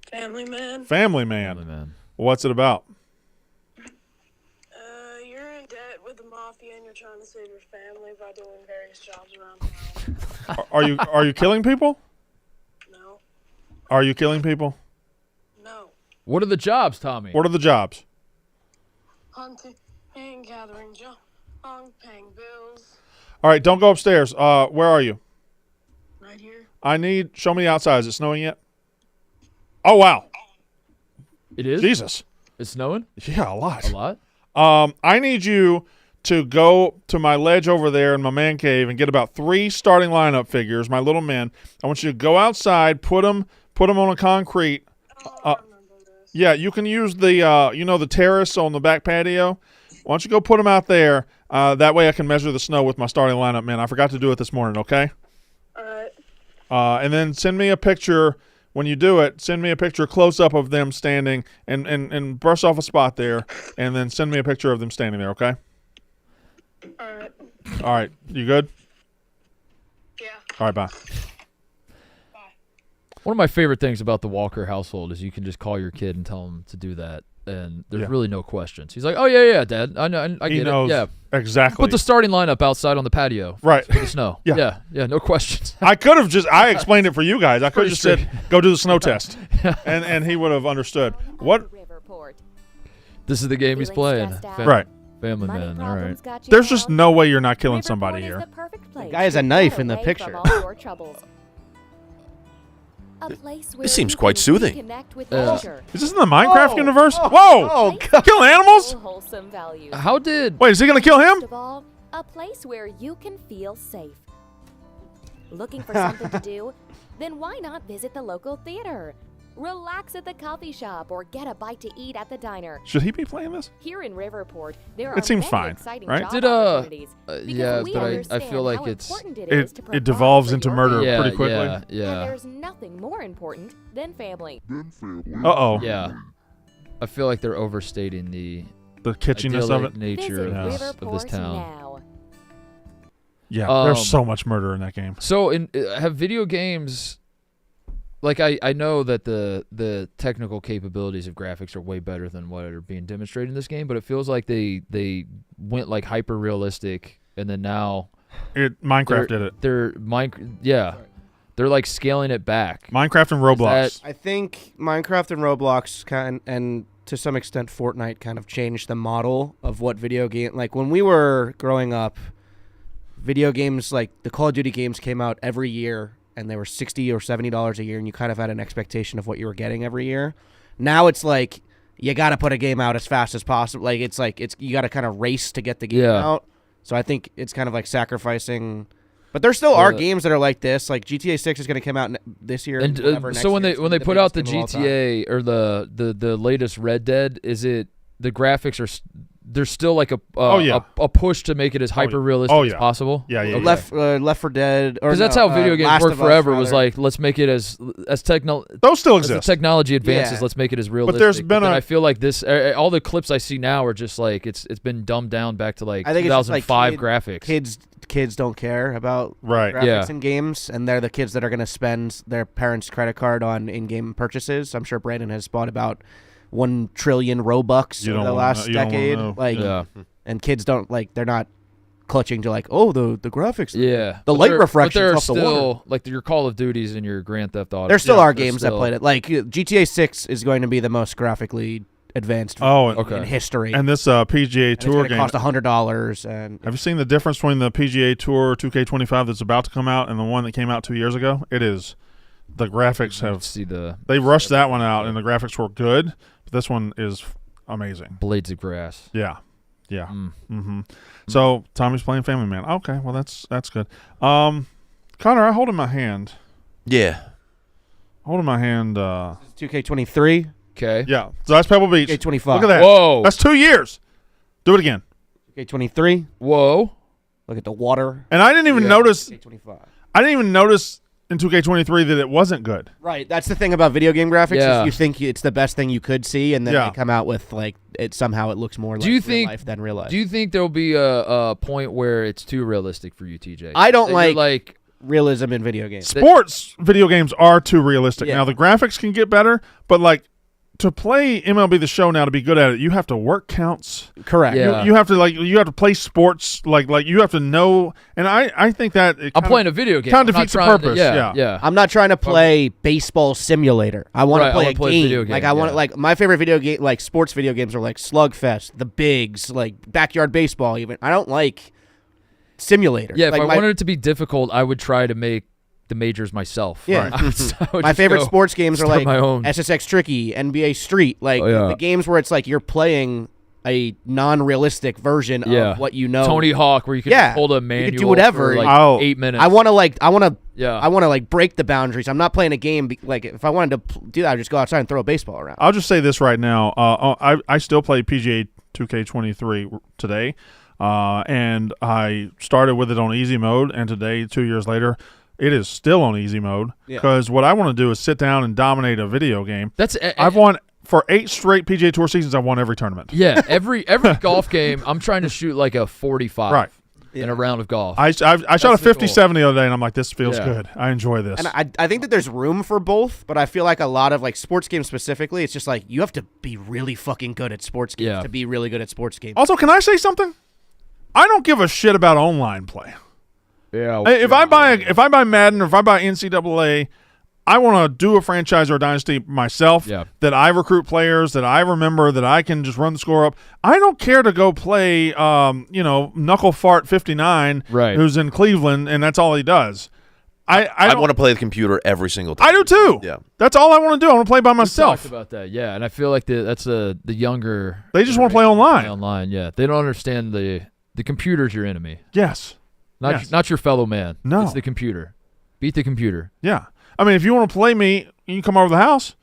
Family Man. Family Man. What's it about? You're in debt with the mafia and you're trying to save your family by doing various jobs around town. Are you killing people? No. Are you killing people? No. What are the jobs, Tommy? What are the jobs? Hunting and gathering junk, paying bills. All right, don't go upstairs. Where are you? Right here. Show me the outside. Is it snowing yet? Oh, wow. It is? Jesus. It's snowing? Yeah, a lot. A lot? I need you to go to my ledge over there in my man cave and get about 3 starting lineup figures, my little men. I want you to go outside, put them on a concrete. Yeah, you can use the the terrace on the back patio. Why don't you go put them out there? That way I can measure the snow with my starting lineup, man. I forgot to do it this morning, okay? All right. And then send me a picture when you do it. Send me a picture close up of them standing and brush off a spot there, and then send me a picture of them standing there, okay? All right. All right. You good? Yeah. All right, bye. One of my favorite things about the Walker household is you can just call your kid and tell him to do that, and there's really no questions. He's like, "Oh yeah, Dad, I know, I get it. Yeah, exactly. Put the starting lineup outside on the patio, right? For the snow. Yeah, no questions. I could have I explained it for you guys. I could have just said, "Go do the snow test," and he would have understood. What? This is the game he's playing. Right. Family Man. All right. There's just no way you're not killing somebody here. The guy has a knife in the picture. This seems quite soothing. Is this in the Minecraft universe? Whoa! Kill animals? How did... Wait, is he going to kill him? First of all, a place where you can feel safe. Looking for something to do? Then why not visit the local theater? Relax at the coffee shop or get a bite to eat at the diner. Should he be playing this? Here in Riverport, there are It seems many fine, exciting right? job Did opportunities. yeah, we but I understand feel like how it's important it is to It provide devolves for into your murder family. pretty quickly. Yeah, And yeah. there's nothing more important than family. Uh-oh. Yeah. I feel like they're overstating the kitschiness of idyllic it. nature Visit of this Riverport town. now. Yeah, there's so much murder in that game. So have video games, like I know that the technical capabilities of graphics are way better than what are being demonstrated in this game, but it feels like they went like hyper realistic, and then now Minecraft did it. They're like scaling it back. Minecraft and Roblox. I think Minecraft and Roblox and to some extent Fortnite kind of changed the model of what video game. Like when we were growing up, video games like the Call of Duty games came out every year, and they were $60 or $70 a year, and you kind of had an expectation of what you were getting every year. Now it's like you got to put a game out as fast as possible. Like it's you got to kind of race to get the game out. So I think it's kind of like sacrificing. But there still are games that are like this. Like GTA 6 is going to come out this year. And so when they put out the GTA or the latest Red Dead, is it the graphics are there's still like a push to make it as hyper realistic as possible? Yeah. Left 4 Dead, because that's how video games worked forever. Was like, let's make it as those still exist. As the technology advances, let's make it as realistic. But there's been I feel like this all the clips I see now are just like it's been dumbed down back to like 2005 graphics. Kids don't care about graphics in games, and they're the kids that are going to spend their parents' credit card on in-game purchases. I'm sure Brandon has bought about 1 trillion Robux over the last decade. And kids don't they're not clutching to the graphics. Yeah, the light refraction. But there are still like your Call of Duties and your Grand Theft Auto. There still are games that played it. Like GTA 6 is going to be the most graphically advanced in history. And this PGA Tour game cost $100. And have you seen the difference between the PGA Tour 2K25 that's about to come out and the one that came out 2 years ago? It is. The graphics they rushed that one out, and the graphics were good. But this one is amazing. Blades of grass. Yeah. So Tommy's playing Family Man. Okay, well that's good. Connor, I hold in my hand. Yeah. Holding my hand. 2K23. Okay. Yeah. So that's Pebble Beach. 2K25. Look at that. Whoa. That's 2 years. Do it again. 2K23. Whoa. Look at the water. And I didn't even notice. 2K25. I didn't even notice in 2K23 that it wasn't good. Right. That's the thing about video game graphics. Is you think it's the best thing you could see, and then they come out with it look more like real life than real life. Do you think there'll be a point where it's too realistic for you, TJ? I don't like realism in video games. Sports video games are too realistic. Now the graphics can get better, but to play MLB The Show now, to be good at it, you have to work counts. Correct. Yeah. You have to play sports like you have to know. And I think that I'm playing a video game. Kind of defeats the purpose. Yeah. I'm not trying to play Baseball Simulator. I want to play a game. Video game. Like I want my favorite video game, like sports video games, are like Slugfest, The Bigs, like Backyard Baseball. Even I don't like Simulator. Yeah, if I wanted it to be difficult, I would try to make the majors myself. Yeah. My favorite sports games are like SSX Tricky, NBA Street, the games where it's like you're playing a non-realistic version of what you know. Tony Hawk, where you can hold a manual. You can do whatever. For 8 minutes. I want to break the boundaries. I'm not playing a game. If I wanted to do that, I'd just go outside and throw a baseball around. I'll just say this right now. I still play PGA 2K23 today, and I started with it on easy mode, and today, 2 years later, it is still on easy mode because what I want to do is sit down and dominate a video game. I've won for 8 straight PGA Tour seasons. I've won every tournament. Yeah, every golf game, I'm trying to shoot like a 45 in a round of golf. I shot a 57 the other day, and I'm like, this feels good. I enjoy this. And I think that there's room for both, but I feel like a lot of sports games specifically, it's just like you have to be really fucking good at sports games to be really good at sports games. Also, can I say something? I don't give a shit about online play. Yeah. If I buy Madden or if I buy NCAA, I want to do a franchise or a dynasty myself. Yeah. That I recruit players, that I remember, that I can just run the score up. I don't care to go play, Knuckle Fart 59, who's in Cleveland, and that's all he does. I want to play the computer every single time. I do too. Yeah. That's all I want to do. I want to play by myself. We talked about that, yeah, and I feel like that's the younger. They just want to play online. They don't understand the computer's your enemy. Yes. Not your fellow man. No. It's the computer. Beat the computer. Yeah. I mean, if you want to play me, you can come over to the house.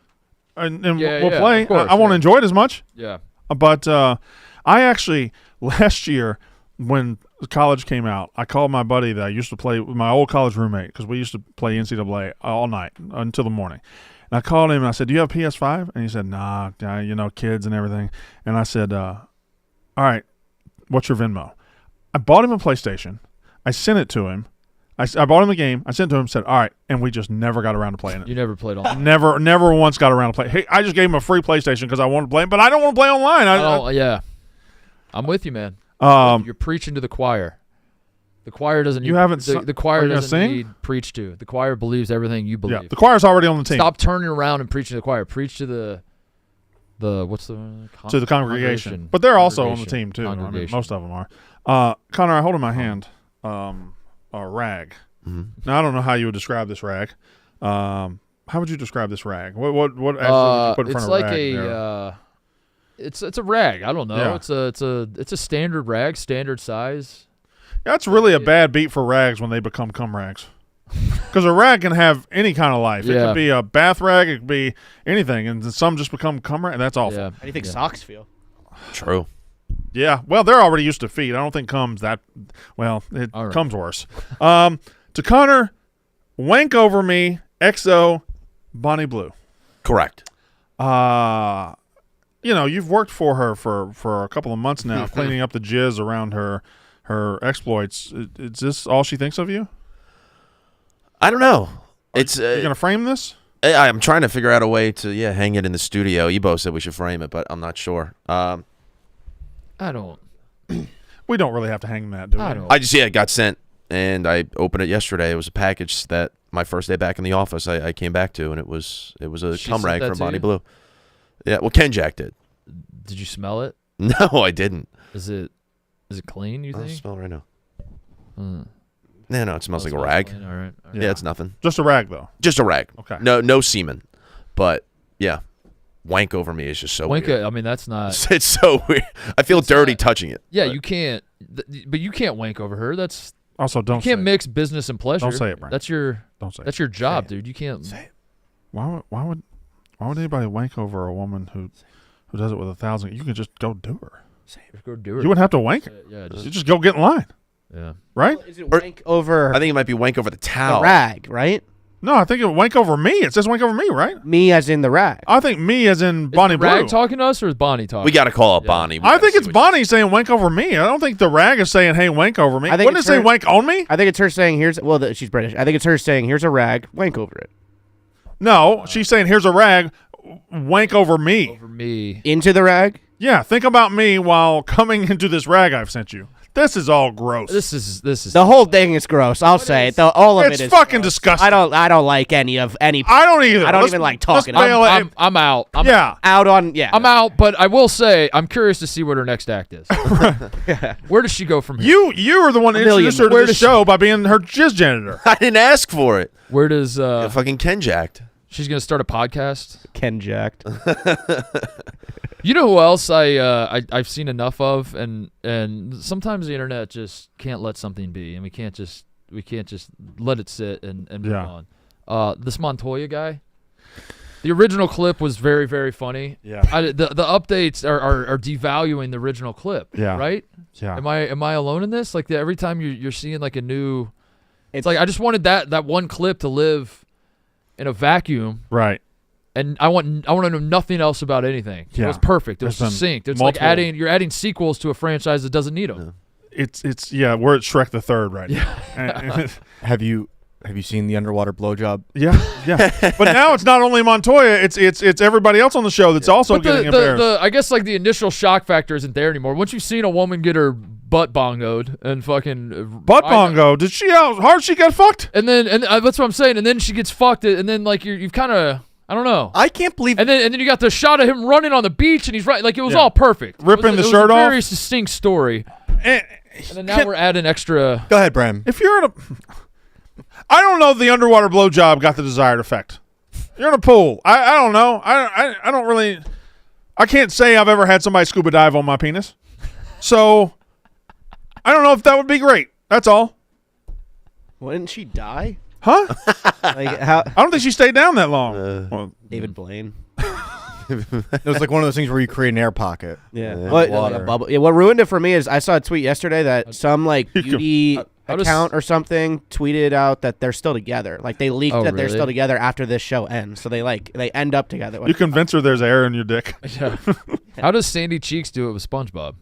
and we'll play. I won't enjoy it as much. Yeah. But I actually last year when college came out, I called my buddy that I used to play with, my old college roommate, because we used to play NCAA all night until the morning. And I called him and I said, "Do you have PS5?" And he said, "Nah, kids and everything." And I said, "All right, what's your Venmo?" I bought him a PlayStation. I sent it to him. I bought him a game. I sent it to him. Said, "All right," and we just never got around to playing it. You never played online. Never once got around to play. Hey, I just gave him a free PlayStation because I wanted to play it, but I don't want to play online. Yeah, I'm with you, man. You're preaching to the choir. The choir doesn't. The choir doesn't need preached to. The choir believes everything you believe. Yeah, the choir's already on the team. Stop turning around and preaching to the choir. Preach to the to the congregation. But they're also on the team too. I mean, most of them are. Connor, I hold in my hand a rag. Mm-hmm. Now I don't know how you would describe this rag. How would you describe this rag? What adjective would you put in front of rag? It's a rag. I don't know. Yeah. It's a standard rag, standard size. That's really a bad beat for rags when they become cum rags. Because a rag can have any kind of life. It could be a bath rag. It could be anything. And some just become cum rag. That's awful. How do you think socks feel? True. Yeah. Well, they're already used to feet. I don't think cum's that – well, it comes worse. To Connor, wank over me, XO, Bonnie Blue. Correct. You've worked for her for a couple of months now, cleaning up the jizz around her exploits. Is this all she thinks of you? I don't know. You're gonna frame this? I'm trying to figure out a way to hang it in the studio. Ebo said we should frame it, but I'm not sure. I don't. We don't really have to hang that, do we? I just it got sent, and I opened it yesterday. It was a package that my first day back in the office I came back to, and it was a cum rag from Bonnie Blue. Yeah, well, Ken Jack did. Did you smell it? No, I didn't. Is it clean, you think? I'll smell it right now. Hmm. No, it smells like a rag. All right. Yeah, it's nothing. Just a rag, though. Just a rag. Okay. No semen. But, yeah, wank over me is just so weird. I mean, that's not. It's so weird. I feel dirty touching it. Yeah, you can't. But you can't wank over her. That's. Also, don't. You can't mix business and pleasure. Don't say it, Brian. That's your job, dude. You can't. Say it. Why would anybody wank over a woman who does it with 1,000? You can just go do her. Just go do her. You wouldn't have to wank. Yeah, you just go get in line. Yeah. Right? Well, is it wank over? I think it might be wank over the towel. The rag, right? No, I think it wank over me. It says wank over me, right? Me as in the rag. I think me as in Bonnie Blue. Is the rag talking to us or is Bonnie talking? We got to call up Bonnie. I think it's Bonnie saying wank over me. I don't think the rag is saying, hey, wank over me. Wouldn't it say wank on me? I think it's her saying, she's British. I think it's her saying, here's a rag, wank over it. No, she's saying, here's a rag, wank over me. Over me. Into the rag? Yeah, think about me while coming into this rag I've sent you. This is all gross. This is the whole thing is gross. I'll say it. All of it is fucking gross. disgusting. I don't like any. I don't either. I don't even like talking. I'm out. I'm out. But I will say I'm curious to see what her next act is. Where does she go from here? You were the one that introduced her to the show by being her jizz janitor. I didn't ask for it. Where does fucking Ken jacked? She's gonna start a podcast. Ken jacked. You know who else I've seen enough of, and sometimes the internet just can't let something be, and we can't just let it sit and move on. This Montoya guy. The original clip was very, very funny. Yeah. The updates are devaluing the original clip. Yeah. Right. Yeah. Am I alone in this? Like every time you're seeing like a new, it's like I just wanted that one clip to live in a vacuum. Right. And I want to know nothing else about anything. Yeah. It was perfect. It was succinct. It's like you're adding sequels to a franchise that doesn't need them. Yeah. We're at Shrek the Third right now. Have you seen the underwater blowjob? Yeah. But now it's not only Montoya, it's everybody else on the show that's also getting embarrassed. I guess like the initial shock factor isn't there anymore. Once you've seen a woman get her butt bongoed and fucking bongo, did she how hard she got fucked? And that's what I'm saying. And then she gets fucked, and then like you've kind of. I don't know. I can't believe. And then you got the shot of him running on the beach, and he's right. Like it was all perfect. Ripping the shirt off. It was a off. very succinct story. And then now we're adding extra. Go ahead, Bram. If you're in a, I don't know if the underwater blowjob got the desired effect. You're in a pool. I don't know. I don't really. I can't say I've ever had somebody scuba dive on my penis. So I don't know if that would be great. That's all. Wouldn't she die? Huh? Like how? I don't think she stayed down that long. David Blaine. It was like one of those things where you create an air pocket. Yeah. What, what ruined it for me is I saw a tweet yesterday that some like beauty account or something tweeted out that they're still together. Like they leaked that they're still together after this show ends. So they end up together. You convince her there's air in your dick. Yeah. How does Sandy Cheeks do it with SpongeBob?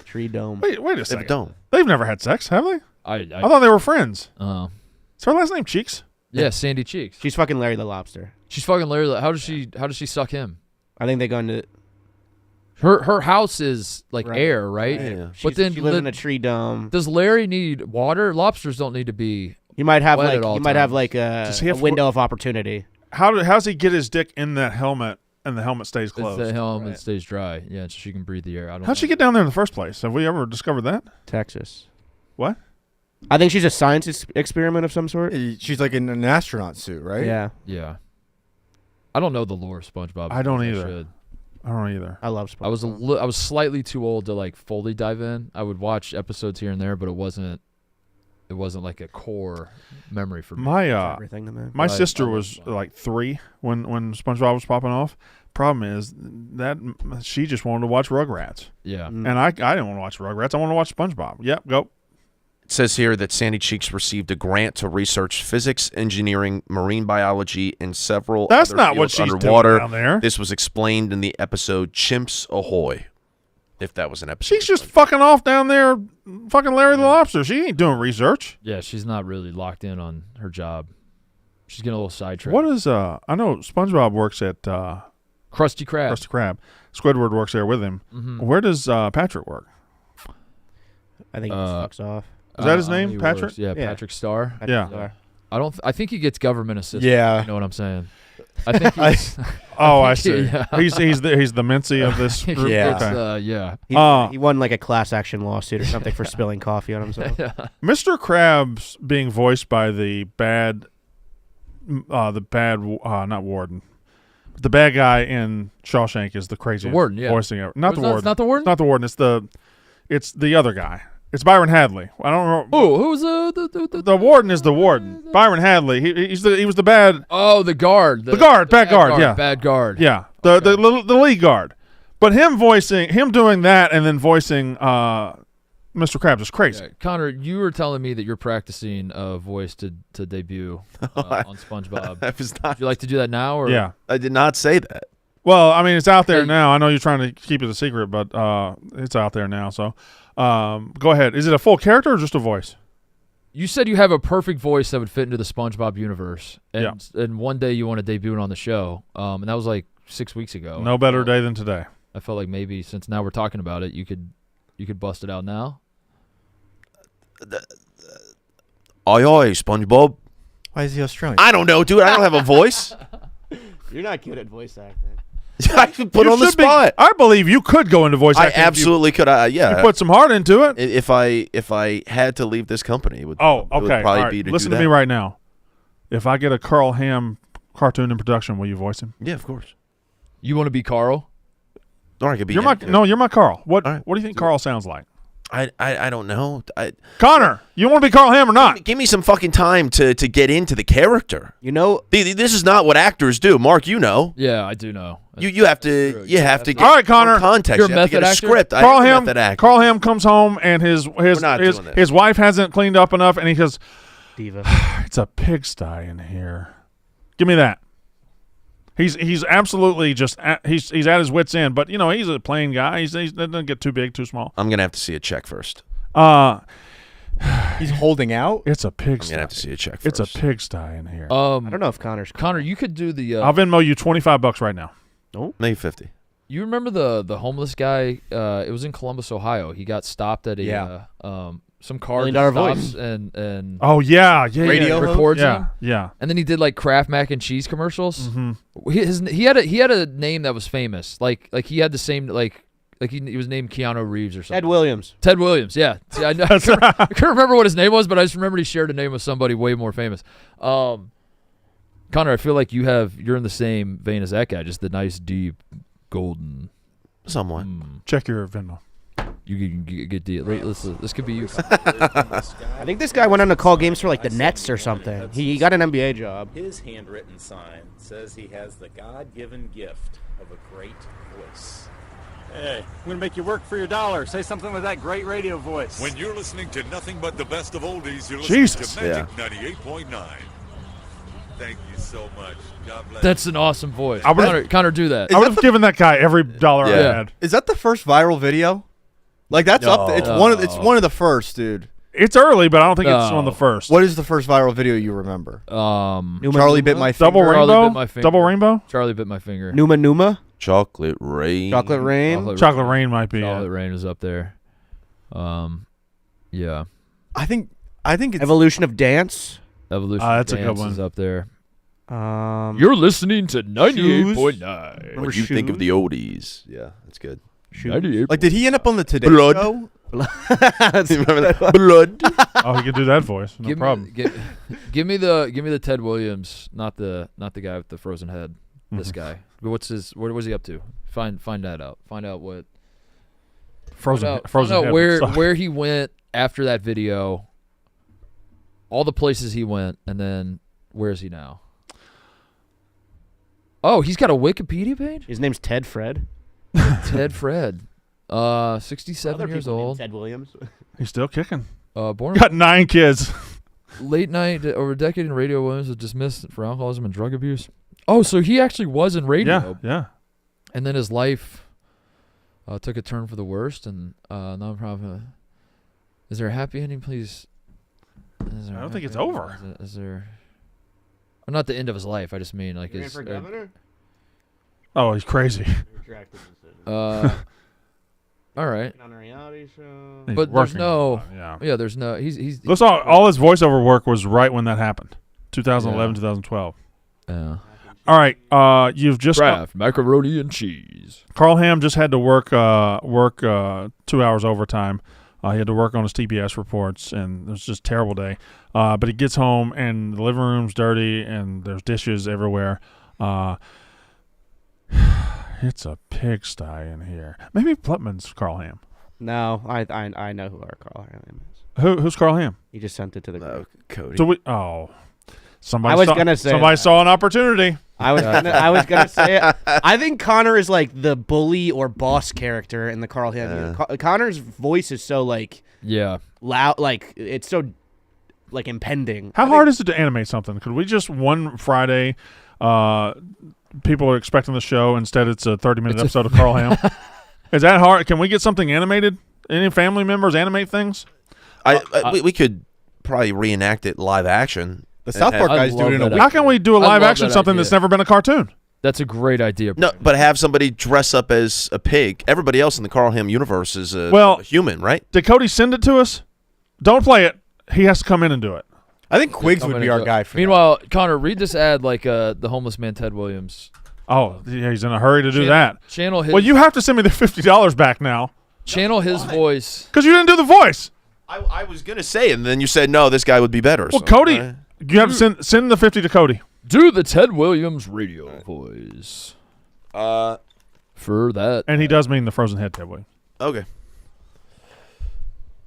Tree dome. Wait a second. Dome. They've never had sex, have they? I thought they were friends. Oh. Is her last name Cheeks? Yeah, Sandy Cheeks. She's fucking Larry the Lobster. She's fucking Larry. How does she suck him? I think they go into her house is like air, right? Yeah. But then she lives in a tree dome. Does Larry need water? Lobsters don't need to be. You might have wet like a window of opportunity. How's he get his dick in that helmet and the helmet stays closed? The helmet stays dry. Yeah, so she can breathe the air. How'd she get down there in the first place? Have we ever discovered that? Texas. What? I think she's a science experiment of some sort. She's like in an astronaut suit, right? Yeah. Yeah. I don't know the lore of SpongeBob. I don't either. I don't either. I love SpongeBob. I was slightly too old to like fully dive in. I would watch episodes here and there, but it wasn't like a core memory for me. My sister was like 3 when SpongeBob was popping off. Problem is that she just wanted to watch Rugrats. Yeah. And I didn't want to watch Rugrats. I want to watch SpongeBob. Yep, go. It says here that Sandy Cheeks received a grant to research physics, engineering, marine biology, and several That's other not what fields she's underwater. doing down there. This was explained in the episode Chimps Ahoy, if that was an episode. She's just fucking off down there, fucking Larry the Lobster. She ain't doing research. Yeah, she's not really locked in on her job. She's getting a little sidetracked. What is I know SpongeBob works at Krusty Krab. Krusty Krab. Squidward works there with him. Mm-hmm. Where does Patrick work? I think he just fucks off. Is that his name, Patrick? Yeah, Patrick Starr. Yeah. Star. I think he gets government assistance. Yeah. You know what I'm saying? I think he's, I see. Yeah. He's the Mincy of this group. Yeah. Okay. Yeah. He won like a class action lawsuit or something for spilling coffee on himself. Mr. Krabs being voiced by the bad not warden. The bad guy in Shawshank is the craziest warden, yeah. voicing ever. Not the warden. It's not the warden? It's not the warden. It's the other guy. It's Byron Hadley. I don't know. Oh, who's the warden is the warden. Byron Hadley. He was the bad. Oh, the guard. The guard. Bad guard. Yeah. Bad guard. Yeah. The lead guard. But him doing that and then voicing Mr. Krabs is crazy. Yeah. Connor, you were telling me that you're practicing a voice to debut on SpongeBob. I was not. Would you like to do that now? Or? Yeah. I did not say that. Well, I mean, it's out there now. I know you're trying to keep it a secret, but it's out there now. So go ahead. Is it a full character or just a voice? You said you have a perfect voice that would fit into the SpongeBob universe, and one day you want to debut it on the show, and that was like 6 weeks ago. No better day than today. I felt like maybe since now we're talking about it, you could bust it out now. Aye, SpongeBob. Why is he Australian? I don't know, dude. I don't have a voice. You're not good at voice acting. I put on the spot. I believe you could go into voice acting. I absolutely could. Yeah. You put some heart into it. If I had to leave this company, it would. Oh, okay. It would probably all right. be to Listen do to that. me right now. If I get a Carl Ham cartoon in production, will you voice him? Yeah, of course. You want to be Carl? Or I could be. You're my Carl. What do you think Carl sounds like? I don't know. Connor, you want to be Carl Ham or not? Give me some fucking time to get into the character. You know, this is not what actors do. Mark, you know. Yeah, I do know. You have to get all right, Connor. Context. You're you have to get a actor? script. Carl Ham comes home and his wife hasn't cleaned up enough, and he goes, Diva. "It's a pigsty in here. Give me that." He's absolutely just he's at his wit's end, but he's a plain guy. He doesn't get too big, too small. I'm gonna have to see a check first. He's holding out. It's a pigsty. I'm gonna have to see a check It's first. a pigsty in here. I don't know if Connor, you could do the. I'll Venmo you $25 right now. Maybe 50. You remember the homeless guy? It was in Columbus, Ohio. He got stopped at some car stops and radio records him. Yeah. And then he did like Kraft mac and cheese commercials. Mm-hmm. He had a name that was famous. Like he had the same like he was named Keanu Reeves or something. Ted Williams. Yeah. See, I couldn't remember what his name was, but I just remembered he shared a name with somebody way more famous. Connor, I feel like you're in the same vein as that guy, just the nice, deep, golden. Somewhat. Check your Venmo. You can get the this could be you. I think this guy went on to call games for like the Nets or something. He got an NBA job. His handwritten sign says he has the God-given gift of a great voice. Hey, I'm going to make you work for your dollar. Say something with that great radio voice. When you're listening to nothing but the best of oldies, you're listening to Magic 98.9. Thank you so much. God bless. That's an awesome voice. Connor, do that. I would have given that guy every dollar I had. Is that the first viral video? Like that's up there. It's one of the first, dude. It's early, but I don't think it's one of the first. What is the first viral video you remember? Charlie bit my finger. Double Rainbow? Double Rainbow? Charlie bit my finger. Numa? Chocolate Rain. Chocolate Rain? Chocolate Rain might be. Chocolate Rain is up there. Yeah. I think it's Evolution of Dance. Evolution that's of a Dance good one. is up there. You're listening to 98.9. What do you think of the oldies? Yeah, that's good. 98. Like, did he end up on the Today Blood. Show? Remember that? Blood. Oh, he could do that voice. No problem. Give me the Ted Williams, not the guy with the frozen head. This guy. What was he up to? Find that out. Find out what Frozen find out head where he went after that video. All the places he went, and then where is he now? Oh, he's got a Wikipedia page? His name's Ted Fred. Ted Fred. 67 years old. Ted Williams. He's still kicking. Born Got 9 kids. late night over a decade in radio. Williams was dismissed for alcoholism and drug abuse. Oh, so he actually was in radio. Yeah. And then his life took a turn for the worst, and nonprofit. Is there a happy ending, please? I don't think it's over. Is there? Well, not the end of his life. I just mean like You're his. for governor? Oh, he's crazy. All right. On a reality show. But there's no. Yeah, there's no. He's. Looks all his voiceover work was right when that happened. 2011, 2012. Yeah. All right. You've just Kraft macaroni and cheese. Carl Ham just had to work 2 hours overtime. He had to work on his TPS reports, and it was just a terrible day. But he gets home, and the living room's dirty, and there's dishes everywhere. It's a pigsty in here. Maybe Plutman's Carl Ham. No, I know who our Carl Ham is. Who's Carl Ham? He just sent it to the group. Cody. Somebody saw an opportunity. I was gonna say it. I think Connor is like the bully or boss character in the Carl Ham. Connor's voice is so loud, like it's so like impending. How hard is it to animate something? Could we just one Friday? People are expecting the show. Instead, it's a 30-minute episode of Carl Ham. Is that hard? Can we get something animated? Any family members animate things? We could probably reenact it live action. The South Park guys do it in a week. How can we do a live action something that's never been a cartoon? That's a great idea. No, but have somebody dress up as a pig. Everybody else in the Carl Ham universe is a human, right? Did Cody send it to us? Don't play it. He has to come in and do it. I think Quiggs would be our guy for Meanwhile, Connor, read this ad like the homeless man Ted Williams. Oh, yeah, he's in a hurry to do that. Channel his. Well, you have to send me the $50 back now. Channel his voice. Because you didn't do the voice. I was going to say it, and then you said, no, this guy would be better. Well, Cody, you have to send the 50 to Cody. Do the Ted Williams radio voice. For that. And he does mean the frozen head Ted Williams. Okay.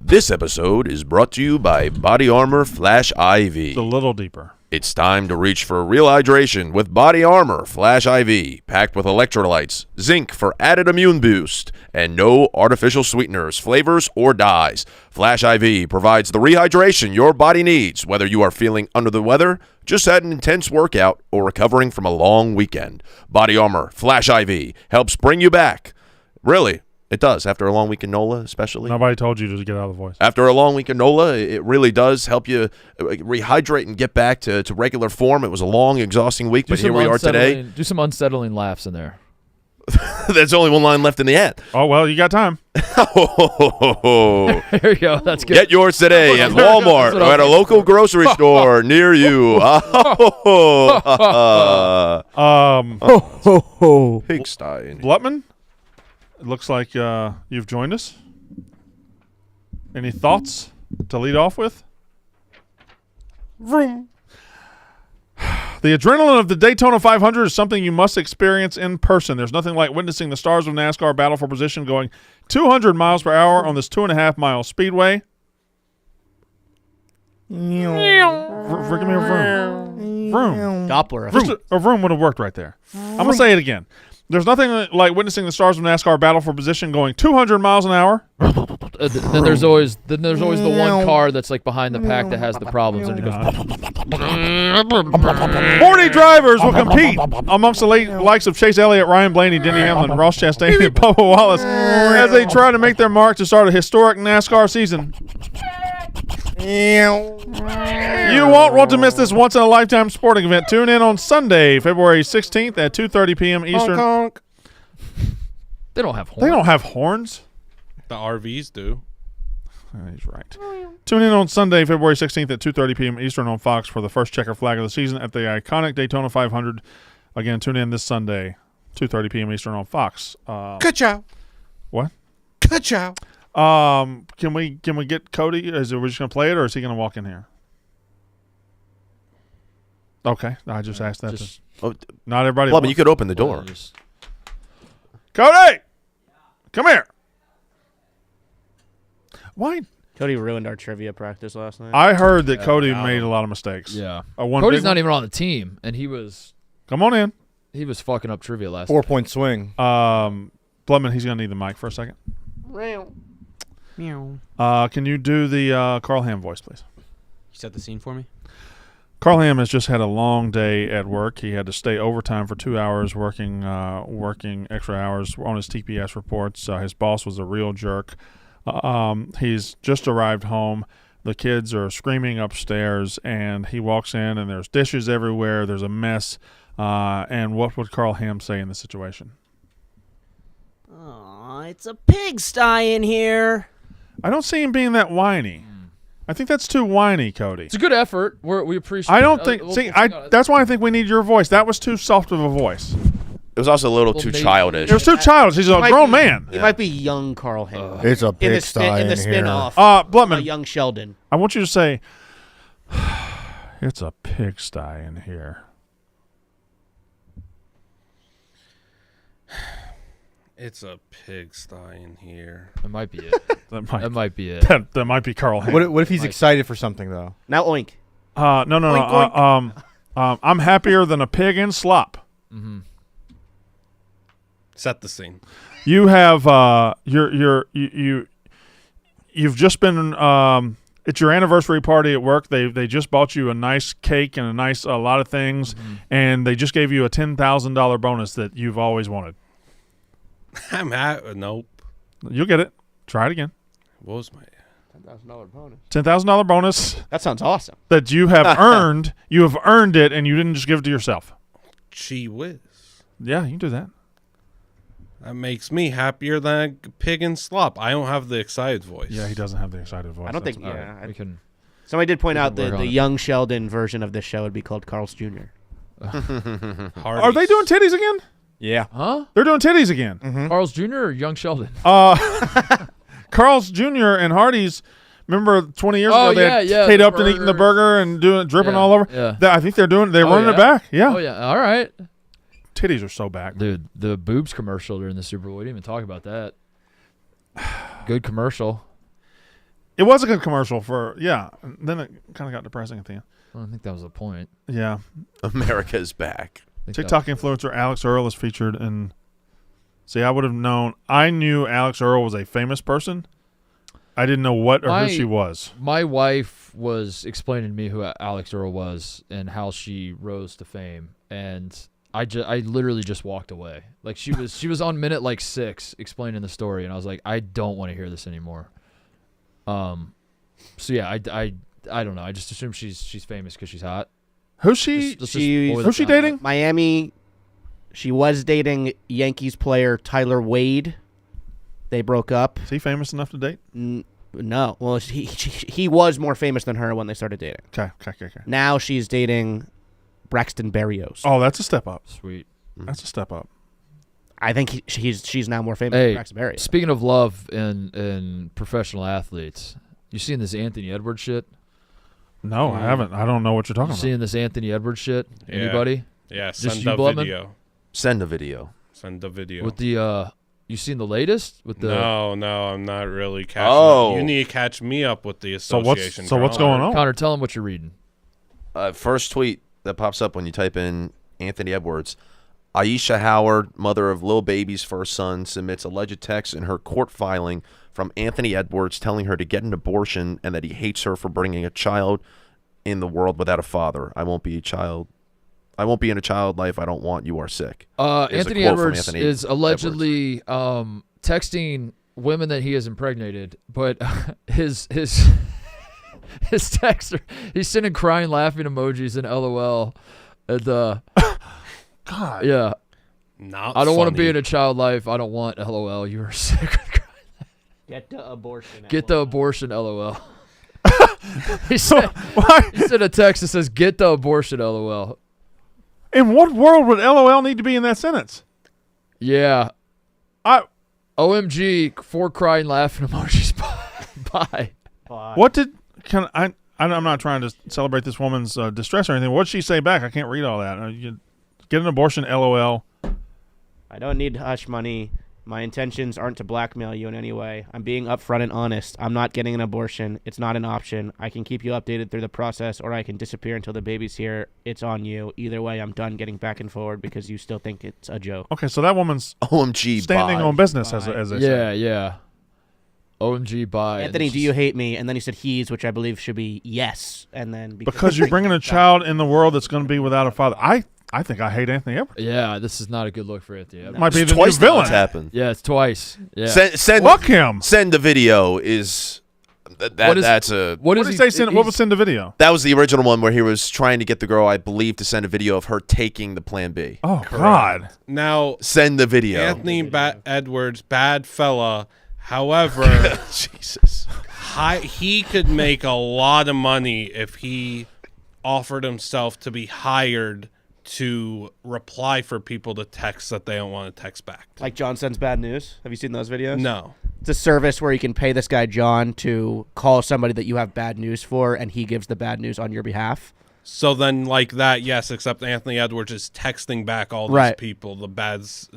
This episode is brought to you by Body Armor Flash IV. It's a little deeper. It's time to reach for real hydration with Body Armor Flash IV, packed with electrolytes, zinc for added immune boost, and no artificial sweeteners, flavors, or dyes. Flash IV provides the rehydration your body needs, whether you are feeling under the weather, just had an intense workout, or recovering from a long weekend. Body Armor Flash IV helps bring you back. Really. It does. After a long week in NOLA, especially. Nobody told you to get out of the voice. After a long week in NOLA, it really does help you rehydrate and get back to regular form. It was a long, exhausting week, but here we are today. Do some unsettling laughs in there. There's only one line left in the ad. Oh, well, you got time. There you go. That's good. Get yours today at Walmart or at a local grocery store near you. Pigsty. Blutman? It looks like you've joined us. Any thoughts to lead off with? Vroom. The adrenaline of the Daytona 500 is something you must experience in person. There's nothing like witnessing the stars of NASCAR battle for position going 200 miles per hour on this 2.5-mile speedway. Give me a vroom. Vroom. Doppler. Just a vroom would have worked right there. I'm going to say it again. There's nothing like witnessing the stars of NASCAR battle for position going 200 miles an hour. Then there's always the one car that's like behind the pack that has the problems, and it goes. 40 drivers will compete amongst the likes of Chase Elliott, Ryan Blaney, Denny Hamlin, Ross Chastain, and Bubba Wallace as they try to make their mark to start a historic NASCAR season. You won't want to miss this once-in-a-lifetime sporting event. Tune in on Sunday, February 16th at 2:30 p.m. Eastern. Honk, honk. They don't have horns. They don't have horns. The RVs do. He's right. Tune in on Sunday, February 16th at 2:30 p.m. Eastern on Fox for the first checker flag of the season at the iconic Daytona 500. Again, tune in this Sunday, 2:30 p.m. Eastern on Fox. Ka-chow. What? Ka-chow. Can we get Cody? Are we just gonna play it, or is he gonna walk in here? Okay, I just asked that. Not everybody. Well, but you could open the door. Cody, come here. Why? Cody ruined our trivia practice last night. I heard that Cody made a lot of mistakes. Yeah. Cody's not even on the team, and he was. Come on in. He was fucking up trivia last. 4-point swing. Blumman, he's gonna need the mic for a second. Meow. Can you do the Carl Ham voice, please? You set the scene for me? Carl Ham has just had a long day at work. He had to stay overtime for 2 hours working extra hours on his TPS reports. His boss was a real jerk. He's just arrived home. The kids are screaming upstairs, and he walks in, and there's dishes everywhere. There's a mess. And what would Carl Ham say in this situation? Oh, it's a pigsty in here. I don't see him being that whiny. I think that's too whiny, Cody. It's a good effort. We appreciate. I don't think. That's why I think we need your voice. That was too soft of a voice. It was also a little too childish. It was too childish. He's a grown man. He might be young Carl Ham. It's a pigsty in the in here. spinoff. Blutman, young Sheldon. I want you to say, "It's a pigsty in here." It's a pigsty in here. That might be it. That might be it. That might be Carl Ham. What if he's excited for something though? Now oink. No. Oink, oink. I'm happier than a pig in slop. Mm-hmm. Set the scene. You have you've just been it's your anniversary party at work. They just bought you a nice cake and a lot of things, and they just gave you a $10,000 bonus that you've always wanted. Nope. You'll get it. Try it again. What was my $10,000 bonus? $10,000 bonus. That sounds awesome. That you have earned. You have earned it, and you didn't just give it to yourself. Gee whiz. Yeah, you can do that. That makes me happier than a pig in slop. I don't have the excited voice. Yeah, he doesn't have the excited voice. I don't think. That's we can. Somebody did point out work the on it. young Sheldon version of this show would be called Carl's Jr. Are they doing titties again? Yeah. Huh? They're doing titties again. Carl's Jr. or young Sheldon? Carl's Jr. and Hardee's. Remember 20 years ago they had Kate the Upton eating the burger and dripping Yeah, all over? yeah. I think they're running it back. Yeah. Oh, yeah. All right. Titties are so back. Dude, the boobs commercial during the Super Bowl, we didn't even talk about that. Good commercial. It was a good commercial and then it kind of got depressing at the end. Well, I think that was the point. Yeah. America's back. TikTok influencer Alex Earl is featured in. See, I would have known. I knew Alex Earl was a famous person. I didn't know what or who she was. My wife was explaining to me who Alex Earl was and how she rose to fame, and I literally just walked away. Like she was on minute like 6 explaining the story, and I was like, I don't want to hear this anymore. So yeah, I don't know. I just assume she's famous because she's hot. Who's she? Who's she dating? Miami. She was dating Yankees player Tyler Wade. They broke up. Is he famous enough to date? No. Well, he was more famous than her when they started dating. Okay. Now she's dating Braxton Berrios. Oh, that's a step up. Sweet. That's a step up. I think she's now more famous than Braxton Berrios. Speaking of love in professional athletes, you seen this Anthony Edwards shit? No, I haven't. I don't know what you're talking about. Seeing this Anthony Edwards shit? Yeah. Anybody? Yeah, Just send you, a Blutman? video. Send a video. Send a video. With the you seen the latest with the? No, I'm not really catching. Oh. Up. You need to catch me up with the So association. what's going on? Connor, tell him what you're reading. First tweet that pops up when you type in Anthony Edwards. Aisha Howard, mother of Lil Baby's first son, submits alleged text in her court filing from Anthony Edwards telling her to get an abortion and that he hates her for bringing a child in the world without a father. I won't be in a child life I don't want. You are sick. Anthony Edwards is allegedly texting women that he has impregnated, but his texter, he's sending crying, laughing emojis and LOL. And God. Yeah. Not I don't want to funny. be in a child life. I don't want LOL. You are sick. Get the abortion. Get the abortion. LOL. he sent a text that says, "Get the abortion." LOL. In what world would LOL need to be in that sentence? Yeah. OMG, 4 crying, laughing emojis. Bye. What did I'm not trying to celebrate this woman's distress or anything. What did she say back? I can't read all that. Get an abortion, LOL. I don't need hush money. My intentions aren't to blackmail you in any way. I'm being upfront and honest. I'm not getting an abortion. It's not an option. I can keep you updated through the process, or I can disappear until the baby's here. It's on you. Either way, I'm done getting back and forward because you still think it's a joke. Okay, so that woman's OMG standing bye. on business, as they say. Yeah. OMG, bye. Anthony, do you hate me? And then he said he's, which I believe should be yes. And then because you're bringing a child in the world that's going to be without a father. I think I hate Anthony Edwards. Yeah, this is not a good look for Anthony Edwards. Might be the twice new villain. That's happened. Yeah, it's twice. Yeah. Fuck him. Send the video is that's a. What did he say? What was send the video? That was the original one where he was trying to get the girl, I believe, to send a video of her taking the Plan B. Oh God! Now send the video. Anthony Edwards, bad fella. However, Jesus, he could make a lot of money if he offered himself to be hired to reply for people to text that they don't want to text back. Like John sends bad news. Have you seen those videos? No. It's a service where you can pay this guy John to call somebody that you have bad news for, and he gives the bad news on your behalf. So then, like that, yes. Except Anthony Edwards is texting back all these people the bads.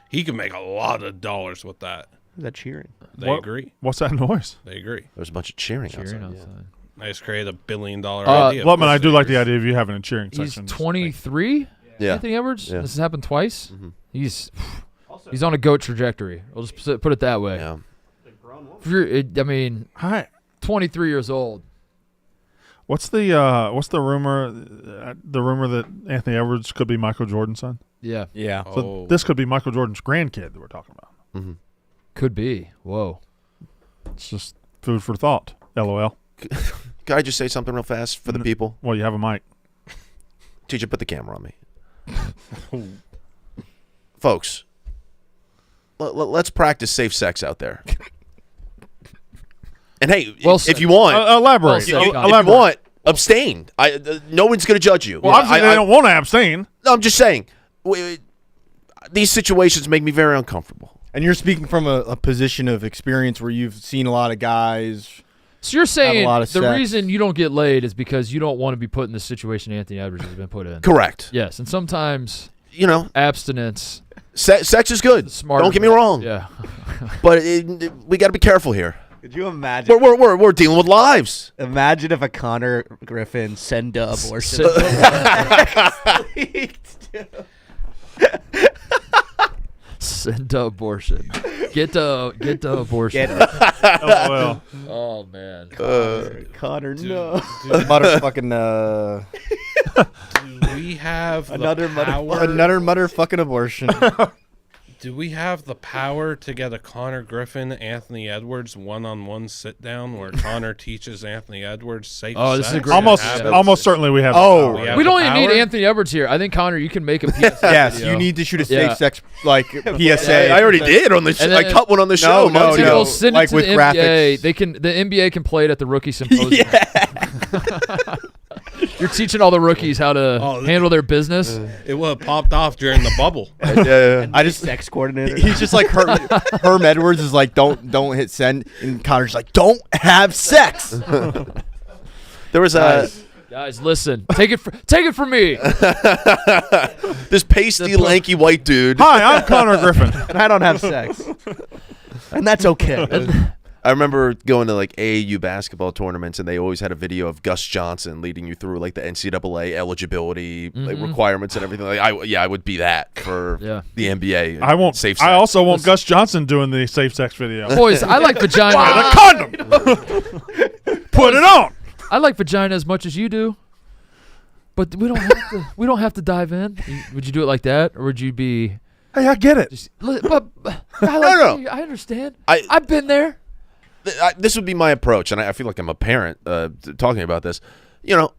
He can make a lot of dollars with that. Who's that cheering? They agree. What's that noise? They agree. There's a bunch of cheering outside. I just created $1 billion idea. Lutman, I do like the idea of you having a cheering section. He's 23. Yeah. Anthony Edwards. Yeah. This has happened twice. Mm-hmm. He's on a GOAT trajectory. I'll just put it that way. Yeah. If you're, 23 years old. What's the rumor? The rumor that Anthony Edwards could be Michael Jordan's son. Yeah. Yeah. So this could be Michael Jordan's grandkid that we're talking about. Mm-hmm. Could be. Whoa. It's just food for thought. LOL. Can I just say something real fast for the people? Well, you have a mic. Teacher, put the camera on me. Folks, let's practice safe sex out there. And hey, if you want, elaborate. If you want, abstain. No one's going to judge you. Well, obviously they don't want to abstain. No, I'm just saying. These situations make me very uncomfortable. And you're speaking from a position of experience where you've seen a lot of guys. So you're saying the sex. reason you don't get laid is because you don't want to be put in the situation Anthony Edwards has been put in. Correct. Yes, and sometimes abstinence. Sex is good. Don't get me wrong. Yeah. But we got to be careful here. Could you imagine? We're dealing with lives. Imagine if a Connor Griffin send to abortion. Send to abortion. Get to abortion. Oh man. Connor, no. Motherfucking. Do we have another power? Another motherfucking abortion. Do we have the power to get a Connor Griffin, Anthony Edwards one-on-one sit-down where Connor teaches Anthony Edwards safe sex? This is a great almost certainly we have. We don't even need Anthony Edwards here. I think Connor, you can make a PSA Yes, video. you need to shoot a safe sex PSA. I already did on the show. I cut one on the show. No. Send like it to with the graphics. NBA. The NBA can play it at the rookie symposium. You're teaching all the rookies how to handle their business. It would have popped off during the bubble. I just sex coordinator. He's just like Herm Edwards is like don't hit send, and Connor's like don't have sex. There was Guys, listen. Take it from me. This pasty, lanky white dude. Hi, I'm Connor Griffin. And I don't have sex. And that's okay. I remember going to like AAU basketball tournaments, and they always had a video of Gus Johnson leading you through like the NCAA eligibility like, requirements and everything. Like, I would be that for the NBA. I won't. Safe sex. I also want Gus Johnson doing the safe sex video. Boys, I like vagina. The condom. Put it on. I like vagina as much as you do, but we don't have to. We don't have to dive in. Would you do it like that, or would you be? Hey, I get it. But I understand. I've been there. This would be my approach, and I feel like I'm a parent talking about this. You know,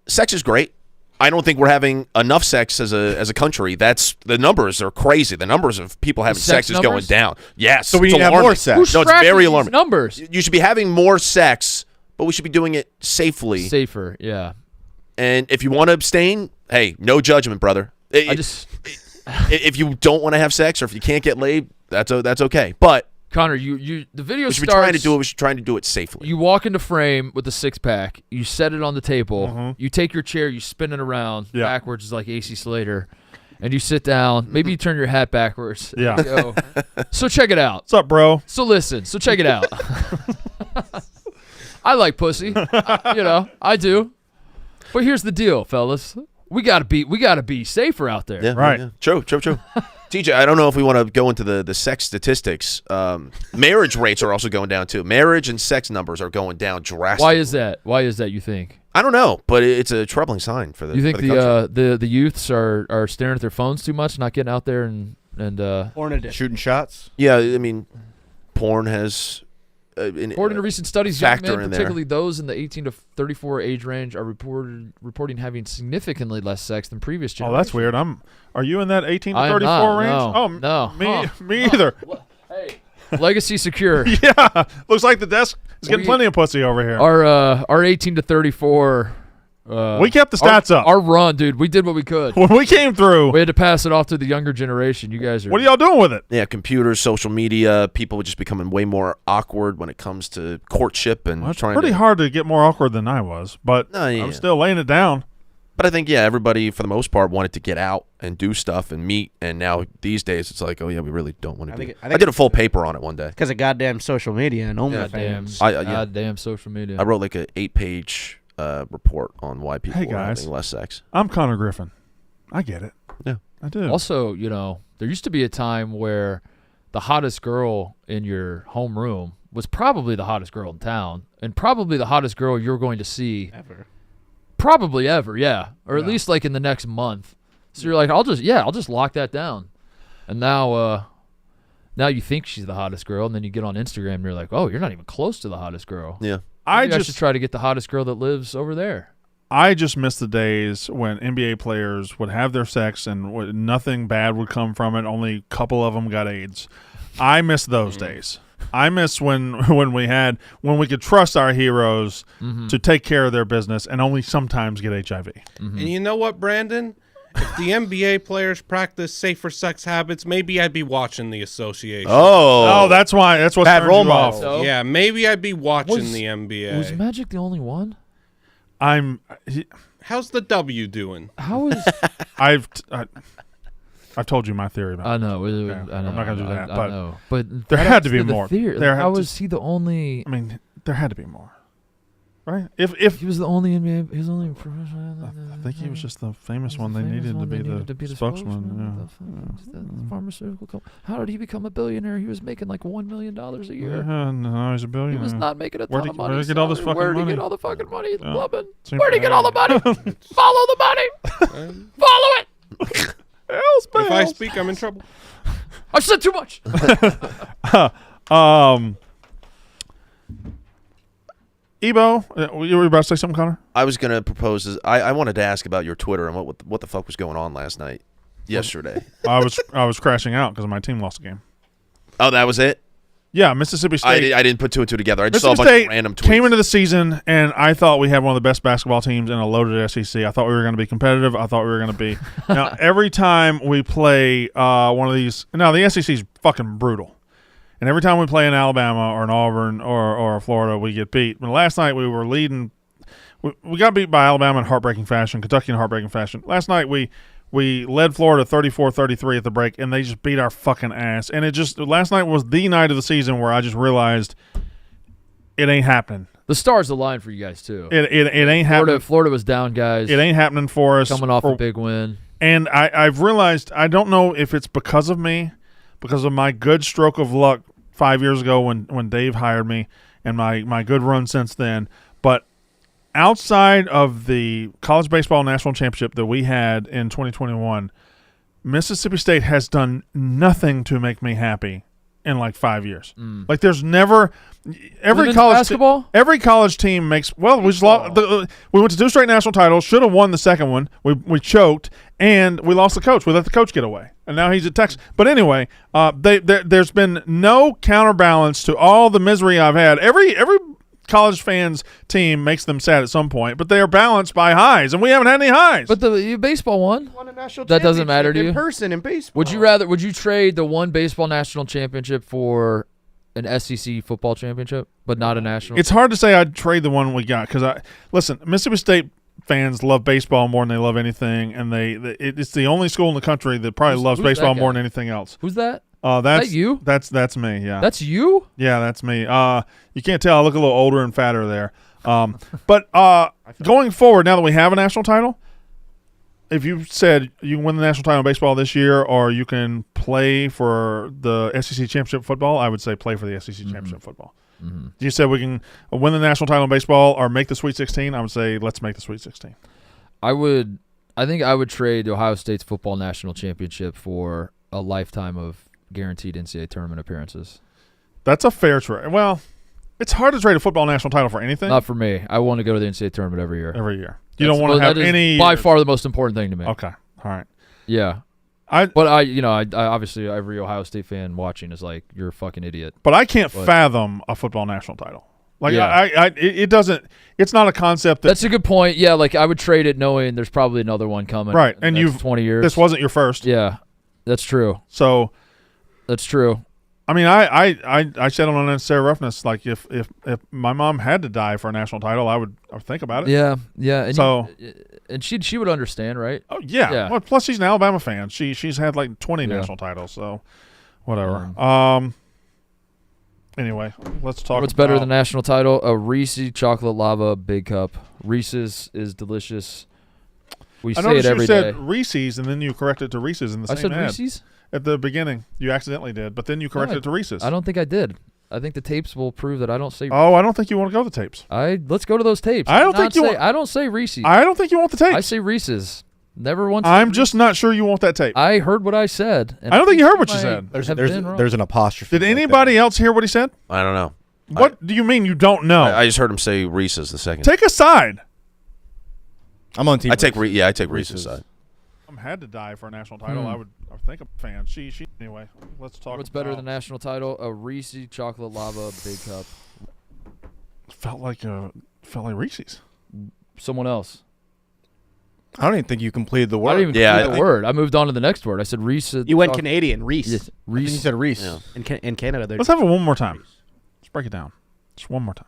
sex is great. I don't think we're having enough sex as a country. The numbers are crazy. The numbers of people having sex is going down. Yes, so we need to have more sex. Who's no, it's very alarming. Numbers. You should be having more sex, but we should be doing it safely. Safer, yeah. And if you want to abstain, hey, no judgment, brother. If you don't want to have sex or if you can't get laid, that's okay. But Connor, the video we should starts. We should try to do it safely. You walk into frame with a 6-pack. You set it on the table. You take your chair. You spin it around backwards, like AC Slater, and you sit down. Maybe you turn your hat backwards. Yeah. Go. So check it out. What's up, bro? So listen. So check it out. I like pussy. I do. But here's the deal, fellas. We gotta be safer out there. Yeah, right. Yeah. True. TJ, I don't know if we want to go into the sex statistics. Marriage rates are also going down too. Marriage and sex numbers are going down drastically. Why is that? You think? I don't know, but it's a troubling sign for the. You think the youths are staring at their phones too much, not getting out there and porn addiction, shooting shots? Yeah, I mean, porn has. According to recent studies, young men, in particularly those in the 18 to 34 age range, are reporting having significantly less sex than previous generations. Oh, that's weird. Are you in that 18 to 34 range? No. Me either. Hey, legacy secure. Yeah, looks like the desk is getting plenty of pussy over here. Our 18 to 34. We kept the stats up. Our run, dude. We did what we could. When we came through, we had to pass it off to the younger generation. You guys are. What are y'all doing with it? Yeah, computers, social media. People are just becoming way more awkward when it comes to courtship and it's pretty hard to get more awkward than I was, but I'm still laying it down. But I think everybody for the most part wanted to get out and do stuff and meet, and now these days it's like, oh yeah, we really don't want to do it. I did a full paper on it one day because of goddamn social media and OnlyFans. Goddamn social media. I wrote like an 8-page. Report on why people are having less sex. I'm Connor Griffin. I get it. Yeah, I do. Also, there used to be a time where the hottest girl in your homeroom was probably the hottest girl in town, and probably the hottest girl you're going to see ever. Probably ever, yeah, or at least like in the next month. So you're like, I'll just lock that down. And now you think she's the hottest girl, and then you get on Instagram and you're like, oh, you're not even close to the hottest girl. Yeah. I should try to get the hottest girl that lives over there. I just miss the days when NBA players would have their sex and nothing bad would come from it. Only a couple of them got AIDS. I miss those days. I miss when we could trust our heroes to take care of their business and only sometimes get HIV. And you know what, Brandon? If the NBA players practice safer sex habits, maybe I'd be watching the association. Oh, that's why. That's what's bad role off. model. Yeah, maybe I'd be watching the NBA. Was Magic the only one? How's the W doing? How is? I've told you my theory about it. I know. I'm not going to do that. I know. But there had to be more. How was he the only? I mean, there had to be more. Right? If he was the only NBA, he was the only professional. I think he was just the famous one. They needed to be the spokesman. The pharmaceutical company. How did he become a billionaire? He was making like $1 million a year. Yeah, no, he's a billionaire. He was not making a ton of money. Where'd he get all this fucking money? Where'd he get all the fucking money? Blubbing. Where'd he get all the money? Follow the money. Follow it. If I speak, I'm in trouble. I said too much. Ebo, you were about to say something, Connor? I was going to propose. I wanted to ask about your Twitter and what the fuck was going on yesterday. I was crashing out because my team lost a game. Oh, that was it? Yeah, Mississippi State. I didn't put two and two together. I just saw a bunch of random tweets. Came into the season, and I thought we had one of the best basketball teams in a loaded SEC. I thought we were going to be competitive. I thought we were going to be. Now, every time we play one of these. Now, the SEC is fucking brutal. And every time we play in Alabama or in Auburn or Florida, we get beat. But last night we were leading we got beat by Alabama in heartbreaking fashion, Kentucky in heartbreaking fashion. Last night we led Florida 34-33 at the break, and they just beat our fucking ass. And last night was the night of the season where I just realized it ain't happening. The stars aligned for you guys too. It ain't happening. Florida was down, guys. It ain't happening for us. Coming off a big win. And I've realized, I don't know if it's because of me, because of my good stroke of luck 5 years ago when Dave hired me, and my good run since then. But outside of the college baseball national championship that we had in 2021, Mississippi State has done nothing to make me happy in like 5 years. Like there's never every college team makes we just lost, we went to 2 straight national titles, should have won the second one. We choked and we lost the coach. We let the coach get away. And now he's at Texas. But anyway, there's been no counterbalance to all the misery I've had. Every college fans team makes them sad at some point, but they are balanced by highs, and we haven't had any highs. But the baseball won a national that doesn't matter to you. In person in baseball. Would you trade the one baseball national championship for an SEC football championship, but not a national? It's hard to say I'd trade the one we got because listen, Mississippi State fans love baseball more than they love anything, and it's the only school in the country that probably loves baseball more than anything else. Who's that? That's that you? That's me. Yeah. That's you? Yeah, that's me. You can't tell. I look a little older and fatter there. But going forward, now that we have a national title, if you said you can win the national title in baseball this year, or you can play for the SEC championship football, I would say play for the SEC championship football. Mm-hmm. You said we can win the national title in baseball or make the Sweet 16. I would say let's make the Sweet 16. I think I would trade Ohio State's football national championship for a lifetime of guaranteed NCAA tournament appearances. That's a fair trade. Well, it's hard to trade a football national title for anything. Not for me. I want to go to the NCAA tournament every year. Every year. You don't want to have any. By far the most important thing to me. Okay. All right. Yeah. I obviously every Ohio State fan watching is like, you're a fucking idiot. But I can't fathom a football national title. Like it doesn't. It's not a concept. That's a good point. Yeah, like I would trade it knowing there's probably another one coming. Right, and you've 20 years. This wasn't your first. Yeah, that's true. So, that's true. I mean, I said on Unnecessary Roughness, like if my mom had to die for a national title, I would think about it. Yeah, yeah. And and she would understand, right? Oh yeah. Well, plus she's an Alabama fan. She's had like 20 national titles, so whatever. Anyway, let's talk. What's better than national title? A Reese chocolate lava big cup. Reese's is delicious. We say it every day. You said Reese's, and then you corrected it to Reese's in the same ad. I said Reese's? At the beginning. You accidentally did, but then you corrected it to Reese's. I don't think I did. I think the tapes will prove that I don't say Reese's. Oh, I don't think you want to go to the tapes. Let's go to those tapes. I don't think you want. I don't say Reese's. I don't think you want the tapes. I say Reese's. Never once. I'm just not sure you want that tape. I heard what I said. I don't think you heard what you said. There's an apostrophe. Did anybody else hear what he said? I don't know. What do you mean you don't know? I just heard him say Reese's the second. Take a side. I'm on team. I take Reese's side. Had to die for a national title. I would think a fan. She anyway. Let's talk. What's better than national title? A Reese chocolate lava big cup. Felt like Reese's. Someone else. I don't even think you completed the word. I didn't even complete the word. I moved on to the next word. I said Reese. You went Canadian. Reese. Yes, I Reese. think you said Reese. Yeah. In Canada, let's have it one more time. Let's break it down. Just one more time.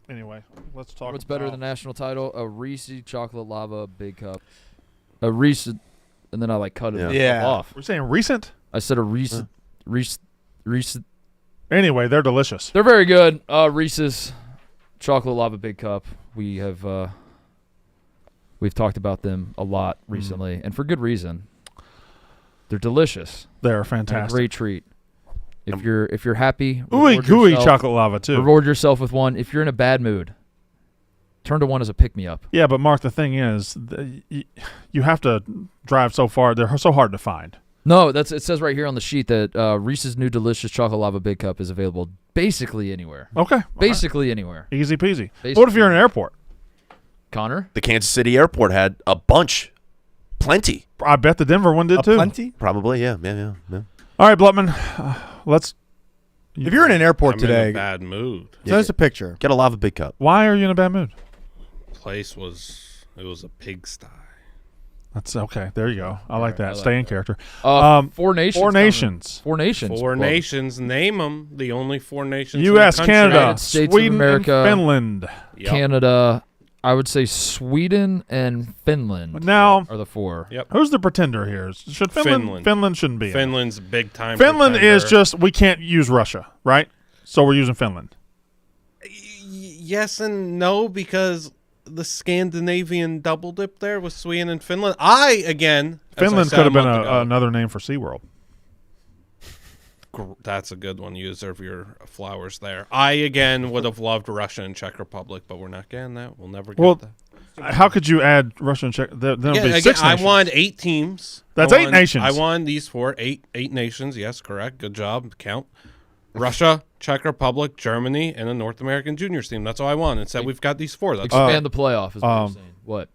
Anyway, let's talk. What's better than national title? A Reese chocolate lava big cup. A Reese, and then I cut it off. We're saying recent? I said a Reese. Reese. Anyway, they're delicious. They're very good. Reese's chocolate lava big cup. We've talked about them a lot recently, and for good reason. They're delicious. They're fantastic. A great treat. If you're happy, ooey gooey chocolate lava too. Reward yourself with one. If you're in a bad mood, turn to one as a pick me up. Yeah, but Mark, the thing is, you have to drive so far. They're so hard to find. No, it says right here on the sheet that Reese's new delicious chocolate lava big cup is available basically anywhere. Okay, basically anywhere. Easy peasy. What if you're in an airport? Connor, the Kansas City airport had a bunch, plenty. I bet the Denver one did too. Plenty, probably. Yeah. All right, Blutman. Let's. If you're in an airport today, in a bad mood. Send us a picture. Get a lava big cup. Why are you in a bad mood? Place was a pigsty. That's okay. There you go. I like that. I like Stay in that. character. Four nations. Four nations. Four nations. Four nations. Name them. The only four nations. U.S., in the country. Canada, United States Sweden, of America, and Finland. Yep. Canada. I would say Sweden and Finland. Now are the four. Yep. Who's the pretender here? Should Finland? Finland shouldn't be. Finland's big time. Finland pretender. is just we can't use Russia, right? So we're using Finland. Yes and no, because the Scandinavian double dip there with Sweden and Finland. Finland could have been another name for SeaWorld. That's a good one. You deserve your flowers there. I, again, would have loved Russia and Czech Republic, but we're not getting that. We'll never get that. How could you add Russia and Czech? There'll be 6 I nations. wanted 8 teams. That's 8 nations. I wanted these 4. 8 nations. Yes, correct. Good job. Count. Russia, Czech Republic, Germany, and a North American juniors team. That's all I want. Instead, we've got these 4. That's expand the playoff is what I'm saying. What?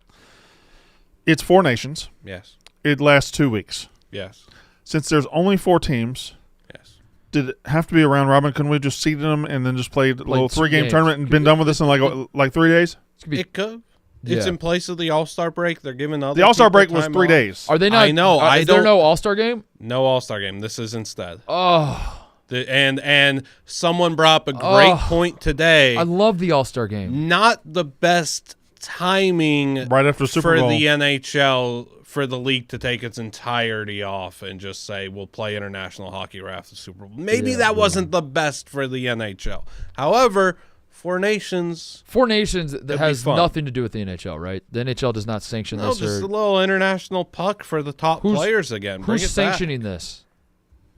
It's 4 nations. Yes. It lasts 2 weeks. Yes. Since there's only 4 teams. Yes. Did it have to be a round robin? Couldn't we just seeded them and then just played a little 3-game tournament and been done with this in like 3 days? It could. It's in place of the All-Star break. They're giving other the All-Star break people was time 3 off. days. Are they not? I know. Is there no All-Star game? No All-Star game. This is instead. Oh. And someone brought up a great point today. I love the All-Star game. Not the best timing right after Super Bowl for the NHL, for the league to take its entirety off and just say we'll play international hockey right after the Super Bowl. Maybe that wasn't the best for the NHL. However, Four Nations that has nothing to do with the NHL, right? The NHL does not sanction this. Just a little international puck for the top players again. Bring Who's it back. sanctioning this?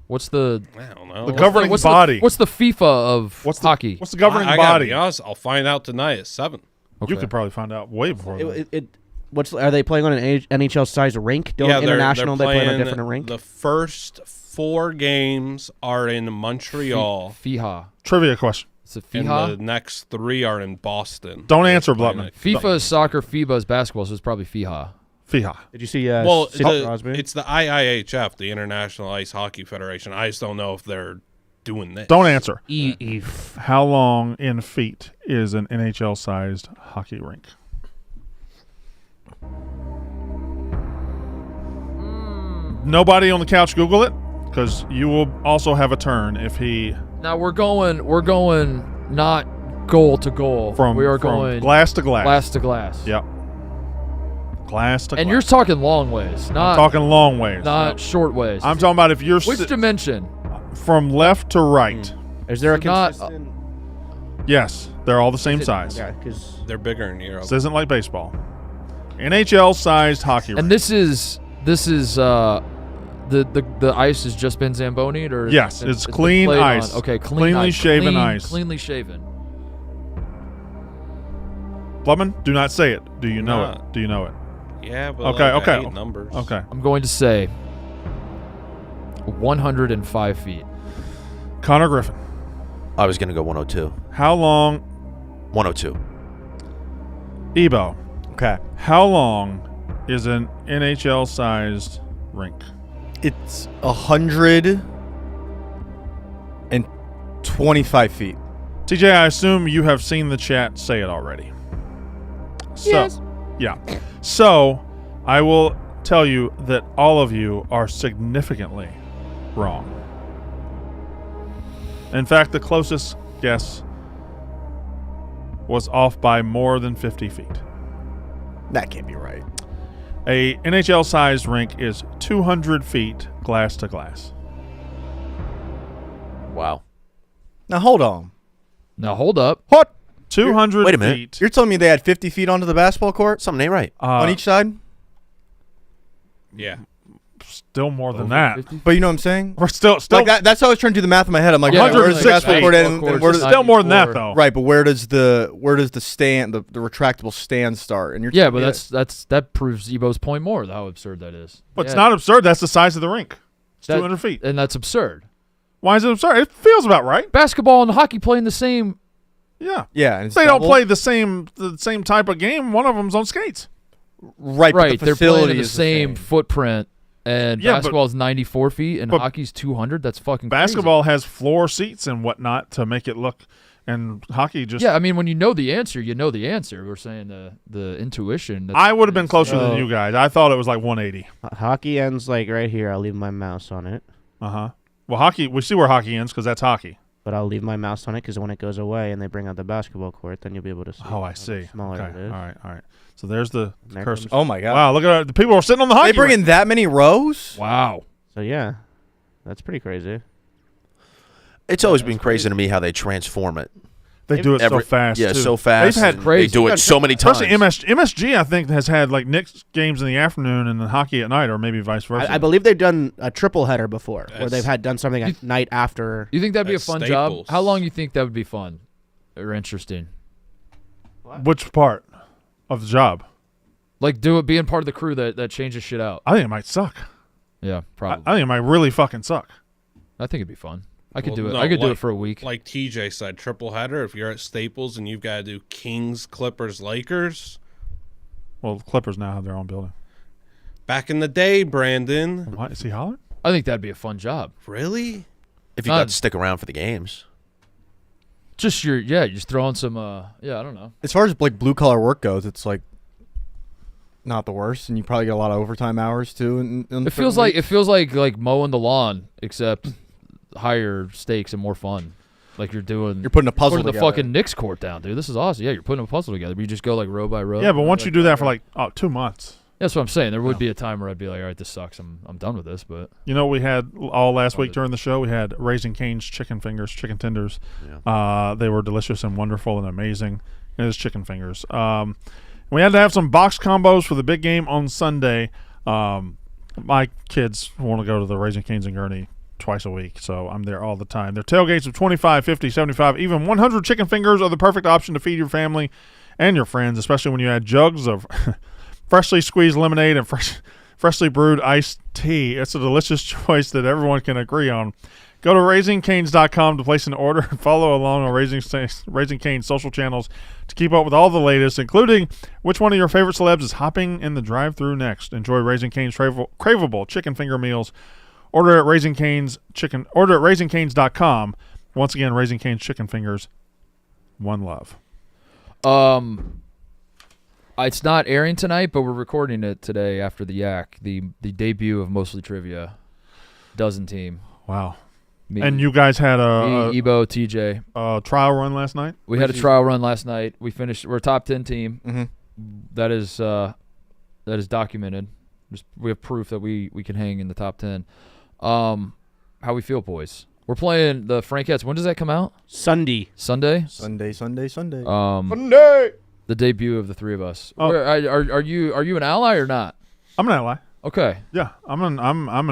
What's the? I don't know. The governing body. What's the FIFA of hockey? What's the governing I body? gotta be honest, I'll find out tonight at 7. You could probably find out way before that. Are they playing on an NHL-sized rink? Yeah, international. They're they play on a playing different rink. The first 4 games are in Montreal. FIHA. Trivia question. Is it FIHA? And the next 3 are in Boston. Don't answer, Blutman. FIFA is soccer, FIBA is basketball, so it's probably FIHA. FIHA. Did you see? It's the IIHF, the International Ice Hockey Federation. I just don't know if they're doing this. Don't answer. EF. How long in feet is an NHL-sized hockey rink? Nobody on the couch Google it, because you will also have a turn if he. Now we're going not goal to goal. We are going glass to glass. Glass to glass. Yep. Glass to glass. And you're talking long ways, not I'm talking long ways, not short ways. I'm talking about if you're which dimension? From left to right. Is there a not, consistent? Yes, they're all the same size. Yeah, because they're bigger in Europe. This isn't like baseball. NHL-sized hockey rink. And this is the ice has just been Zamboni'd, or yes, it's clean ice. Okay, cleanly shaven ice. Cleanly shaven. Blubman, do not say it. Do you know it? Do you know it? Yeah, but okay. 8 numbers. Okay. I'm going to say 105 feet. Connor Griffin. I was going to go 102. How long? 102. Ebo. Okay. How long is an NHL-sized rink? It's 125 feet. TJ, I assume you have seen the chat say it already. Yes. Yeah. So, I will tell you that all of you are significantly wrong. In fact, the closest guess was off by more than 50 feet. That can't be right. A NHL-sized rink is 200 feet glass to glass. Wow. Now, hold on. Now, hold up. What? 200 Wait a minute. feet. You're telling me they had 50 feet onto the basketball court? Something ain't right. On each side? Yeah. Still more than that. 50? But you know what I'm saying? We're still like that's how I was trying to do the math in my head. I'm like, Yeah, where does the basketball court end? And where does still more than that, though. Right, but where does the stand, the retractable stand start? And you're Yeah, but that proves Ebo's point more. How absurd that is. But it's not absurd. That's the size of the rink. It's 200 feet. And that's absurd. Why is it absurd? It feels about right. Basketball and hockey play in the same. Yeah. Yeah. And they don't play the same type of game. One of them's on skates. Right. Right. But the They're playing in the is same footprint. And basketball is 94 feet, and but hockey's 200. That's fucking basketball has floor seats and whatnot to make it look And hockey just... Yeah, I mean, when you know the answer, you know the answer. We're saying the intuition. I would have been closer than you guys. I thought it was like 180. Hockey ends like right here. I'll leave my mouse on it. Uh-huh. Well, hockey, we see where hockey ends because that's hockey. But I'll leave my mouse on it because when it goes away and they bring out the basketball court, then you'll be able to see. Oh, I see. Smaller okay. it is. All right. So there's the cursor. Oh, my God. Wow, look at that. The people are sitting on the hockey. They bring in that many rows? Wow. So, yeah, that's pretty crazy. It's always been crazy to me how they transform it. They do it so fast. Yeah, too. so fast. They've had They do it so many times. Especially MSG, I think, has had like Knicks games in the afternoon and then hockey at night, or maybe vice versa. I believe they've done a triple header before, where they've had done something at night after. You think that'd be a fun job? How long you think that would be fun or interesting? Which part of the job? Like being part of the crew that changes shit out. I think it might suck. Yeah, probably. I think it might really fucking suck. I think it'd be fun. I could do it. No, I could do it for a week. Like TJ said, triple header. If you're at Staples and you've got to do Kings, Clippers, Lakers. Well, the Clippers now have their own building. Back in the day, Brandon. What, is he hollering? I think that'd be a fun job. Really? If you got to stick around for the games. Just you're just throwing some I don't know. As far as like blue collar work goes, it's like not the worst, and you probably get a lot of overtime hours too. It feels like mowing the lawn, except higher stakes and more fun. Like you're putting a puzzle the together. fucking Knicks court down, dude. This is awesome. Yeah, you're putting a puzzle together. But you just go like row by row. Yeah, but once you do that for like 2 months. That's what I'm saying. There would be a time where I'd be like, all right, this sucks. I'm done with this. But you know, we had all last week during the show. We had Raising Cane's chicken fingers, chicken tenders. Yeah. They were delicious and wonderful and amazing. It is chicken fingers. We had to have some box combos for the big game on Sunday. My kids want to go to the Raising Cane's in Gurney twice a week, so I'm there all the time. Their tailgates of 25, 50, 75, even 100 chicken fingers are the perfect option to feed your family and your friends, especially when you add jugs of freshly squeezed lemonade and freshly brewed iced tea. It's a delicious choice that everyone can agree on. Go to RaisingCanes.com to place an order and follow along on Raising Cane's social channels to keep up with all the latest, including which one of your favorite celebs is hopping in the drive-thru next. Enjoy Raising Cane's craveable chicken finger meals. Order at RaisingCanes.com. Once again, Raising Cane's chicken fingers. One love. It's not airing tonight, but we're recording it today after the Yak, the debut of Mostly Trivia Dozen Team. Wow. And you guys had Ebo, TJ, trial run last night? We had a trial run last night. We finished. We're a top 10 team. Mm-hmm. That is documented. We have proof that we can hang in the top 10. How we feel, boys? We're playing the Frankettes. When does that come out? Sunday. Sunday. Sunday. Sunday. The debut of the three of us. Oh. Are you an ally or not? I'm an ally. Okay. Yeah, I'm an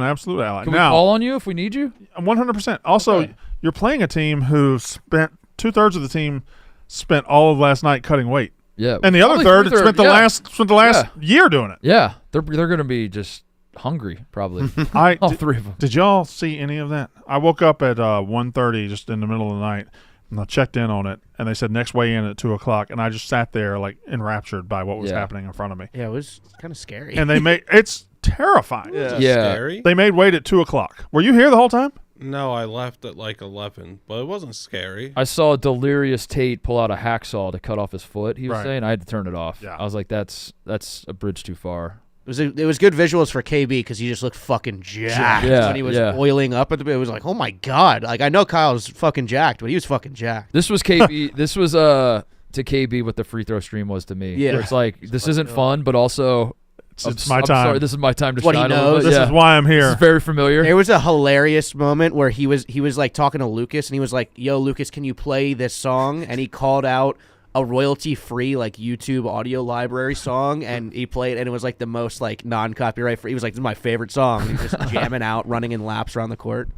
absolute ally. Can we call on you if we need you? 100%. Also, You're playing a team who spent 2/3 of the team spent all of last night cutting weight. Yeah. And the other third spent the last year doing it. Yeah. They're going to be just hungry probably. All three of them. Did y'all see any of that? I woke up at 1:30 just in the middle of the night. And I checked in on it, and they said next weigh in at 2:00, and I just sat there like enraptured by what was happening in front of me. Yeah, it was kind of scary. And it's terrifying. Yeah. Scary? They made weight at 2:00. Were you here the whole time? No, I left at like 11, but it wasn't scary. I saw Delirious Tate pull out a hacksaw to cut off his foot. He was Right. saying I had to turn it off. Yeah. I was like, that's a bridge too far. It was good visuals for KB because he just looked fucking jacked when he was oiling up at the bit. It was like, oh my god! Like I know Kyle's fucking jacked, but he was fucking jacked. This was KB. This was to KB what the free throw stream was to me. Yeah. Where it's like this isn't fun, but also it's my I'm time. Sorry, this is my time to What he shine. A little knows. bit. This is why I'm here. This is very familiar. There was a hilarious moment where he was like talking to Lucas, and he was like, "Yo, Lucas, can you play this song?" And he called out a royalty-free like YouTube audio library song, and he played, and it was like the most like non-copyright free. He was like, "This is my favorite song." And he was just jamming out, running in laps around the court.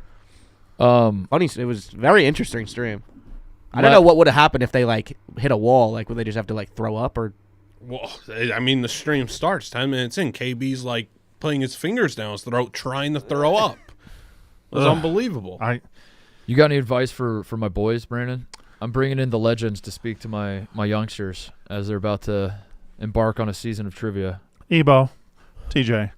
Funny, it was very interesting stream. I don't know what would have happened if they like hit a wall. Like, would they just have to like throw up or? Well, I mean, the stream starts 10 minutes in. KB's like putting his fingers down his throat, trying to throw up. It was unbelievable. You got any advice for my boys, Brandon? I'm bringing in the legends to speak to my youngsters as they're about to embark on a season of trivia. Ebo, TJ,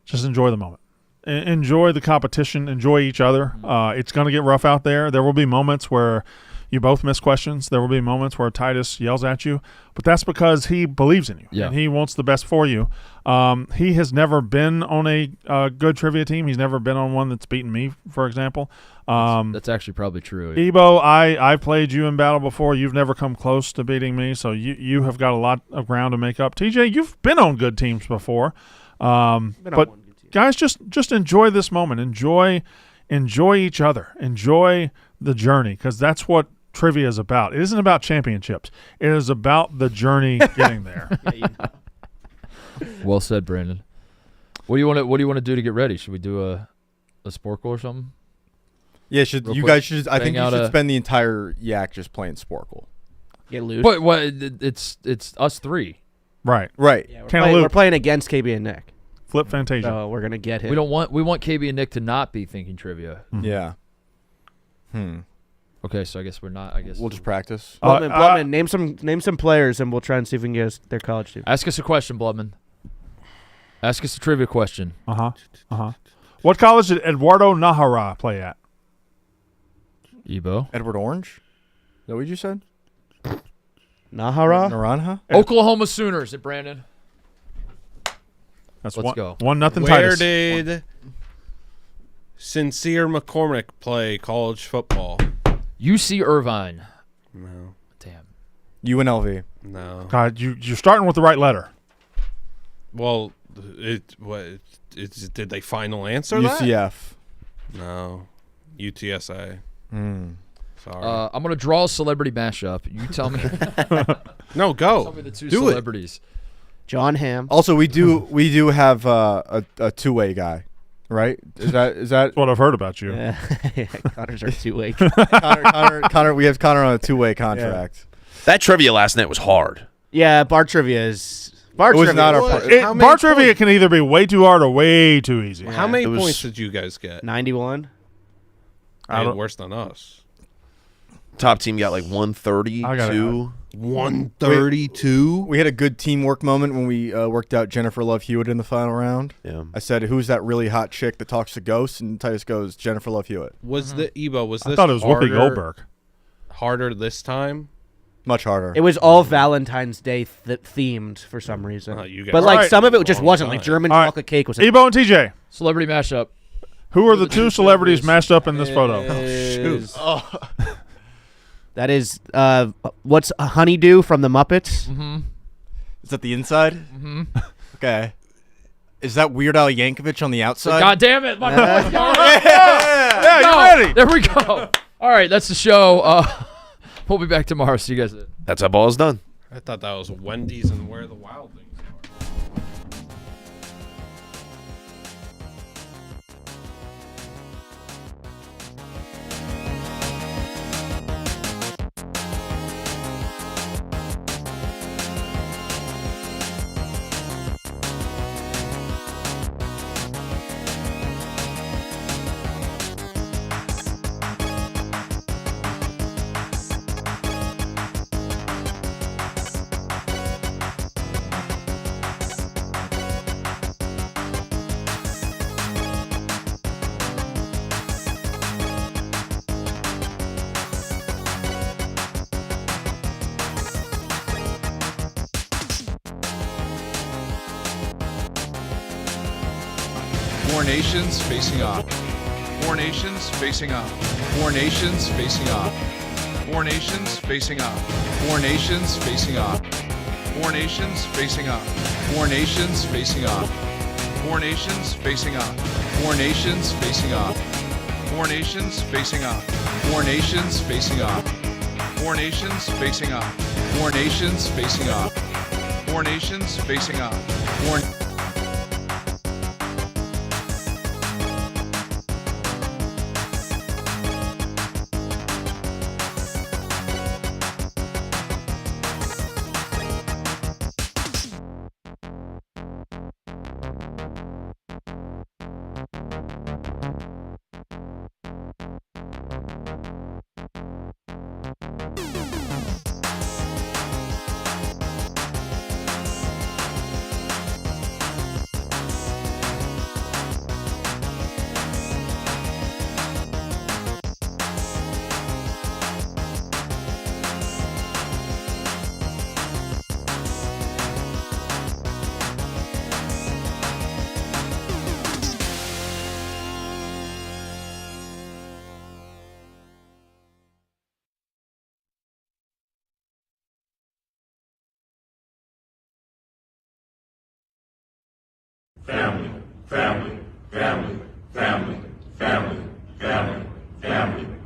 just enjoy the moment. Enjoy the competition. Enjoy each other. It's going to get rough out there. There will be moments where You both miss questions. There will be moments where Titus yells at you, but that's because he believes in you and he wants the best for you. He has never been on a good trivia team. He's never been on one that's beaten me, for example. That's actually probably true. Ebo, I've played you in battle before. You've never come close to beating me, so you have got a lot of ground to make up. TJ, you've been on good teams before. But guys, just enjoy this moment. Enjoy each other. Enjoy the journey, because that's what trivia is about. It isn't about championships. It is about the journey getting there. Well said, Brandon. What do you want to do to get ready? Should we do a Sporkle or something? Yeah, guys should. I think you should spend the entire yak just playing Sporkle. Get loose. But what? It's us three. Right. Yeah, we're playing against KB and Nick. Flip Fantasia. So we're gonna get him. We want KB and Nick to not be thinking trivia. Mm-hmm. Yeah. Okay, so I guess we're not. We'll just practice. Blubman, name some players, and we'll try and see if we can get their college team. Ask us a question, Blubman. Ask us a trivia question. What college did Eduardo Nahara play at? Ebo. Edward Orange? Is that what you said? Naranja? Oklahoma Sooners at Brandon. Let's go. 1-0 Where Titus. did Sincere McCormick play college football? UC Irvine. No. Damn. UNLV. No. God, you're starting with the right letter. Well, did they final answer UCF. that? No. UTSA. Sorry. I'm going to draw a celebrity mashup. You tell me. No, go. Tell me the two Do celebrities. John Hamm. Also, we do have a two-way guy, right? Is that That's what I've heard about you. Yeah. Connor's our two-way. Connor, we have Connor on a two-way contract. That trivia last night was hard. Yeah, bar trivia is. It was not our bar trivia can either be way too hard or way too easy. How many points did you guys get? 91. Worse than us. Top team got like 132. 132. We had a good teamwork moment when we worked out Jennifer Love Hewitt in the final round. Yeah. I said, "Who's that really hot chick that talks to ghosts?" And Titus goes, "Jennifer Love Hewitt." Was the Ebo? Was this? I thought it was Whoopi Goldberg. Harder this time. Much harder. It was all Valentine's Day themed for some reason. You guys But like Right. some of it just wasn't. time. Like German All right. chocolate cake was. Ebo and TJ. Celebrity mashup. Who are the two celebrities matched up in this photo? That is what's a honeydew from the Muppets? Mm-hmm. Is that the inside? Mm-hmm. Okay. Is that Weird Al Yankovic on the outside? God damn it! My Yeah, you ready? There we go. All right, that's the show. We'll be back tomorrow. See you guys then. That's how ball is done. I thought that was Wendy's and Where the Wild Things Are. Four nations facing off. Four nations facing off. Four nations facing off. Four nations facing off. Four nations facing off. Four nations facing off. Four nations facing off. Four nations facing off. Four nations facing off. Four nations facing off. Four nations facing off. Four nations facing off. Four nations facing off. Four nations facing off. Four family, family, family, family, family, family, family.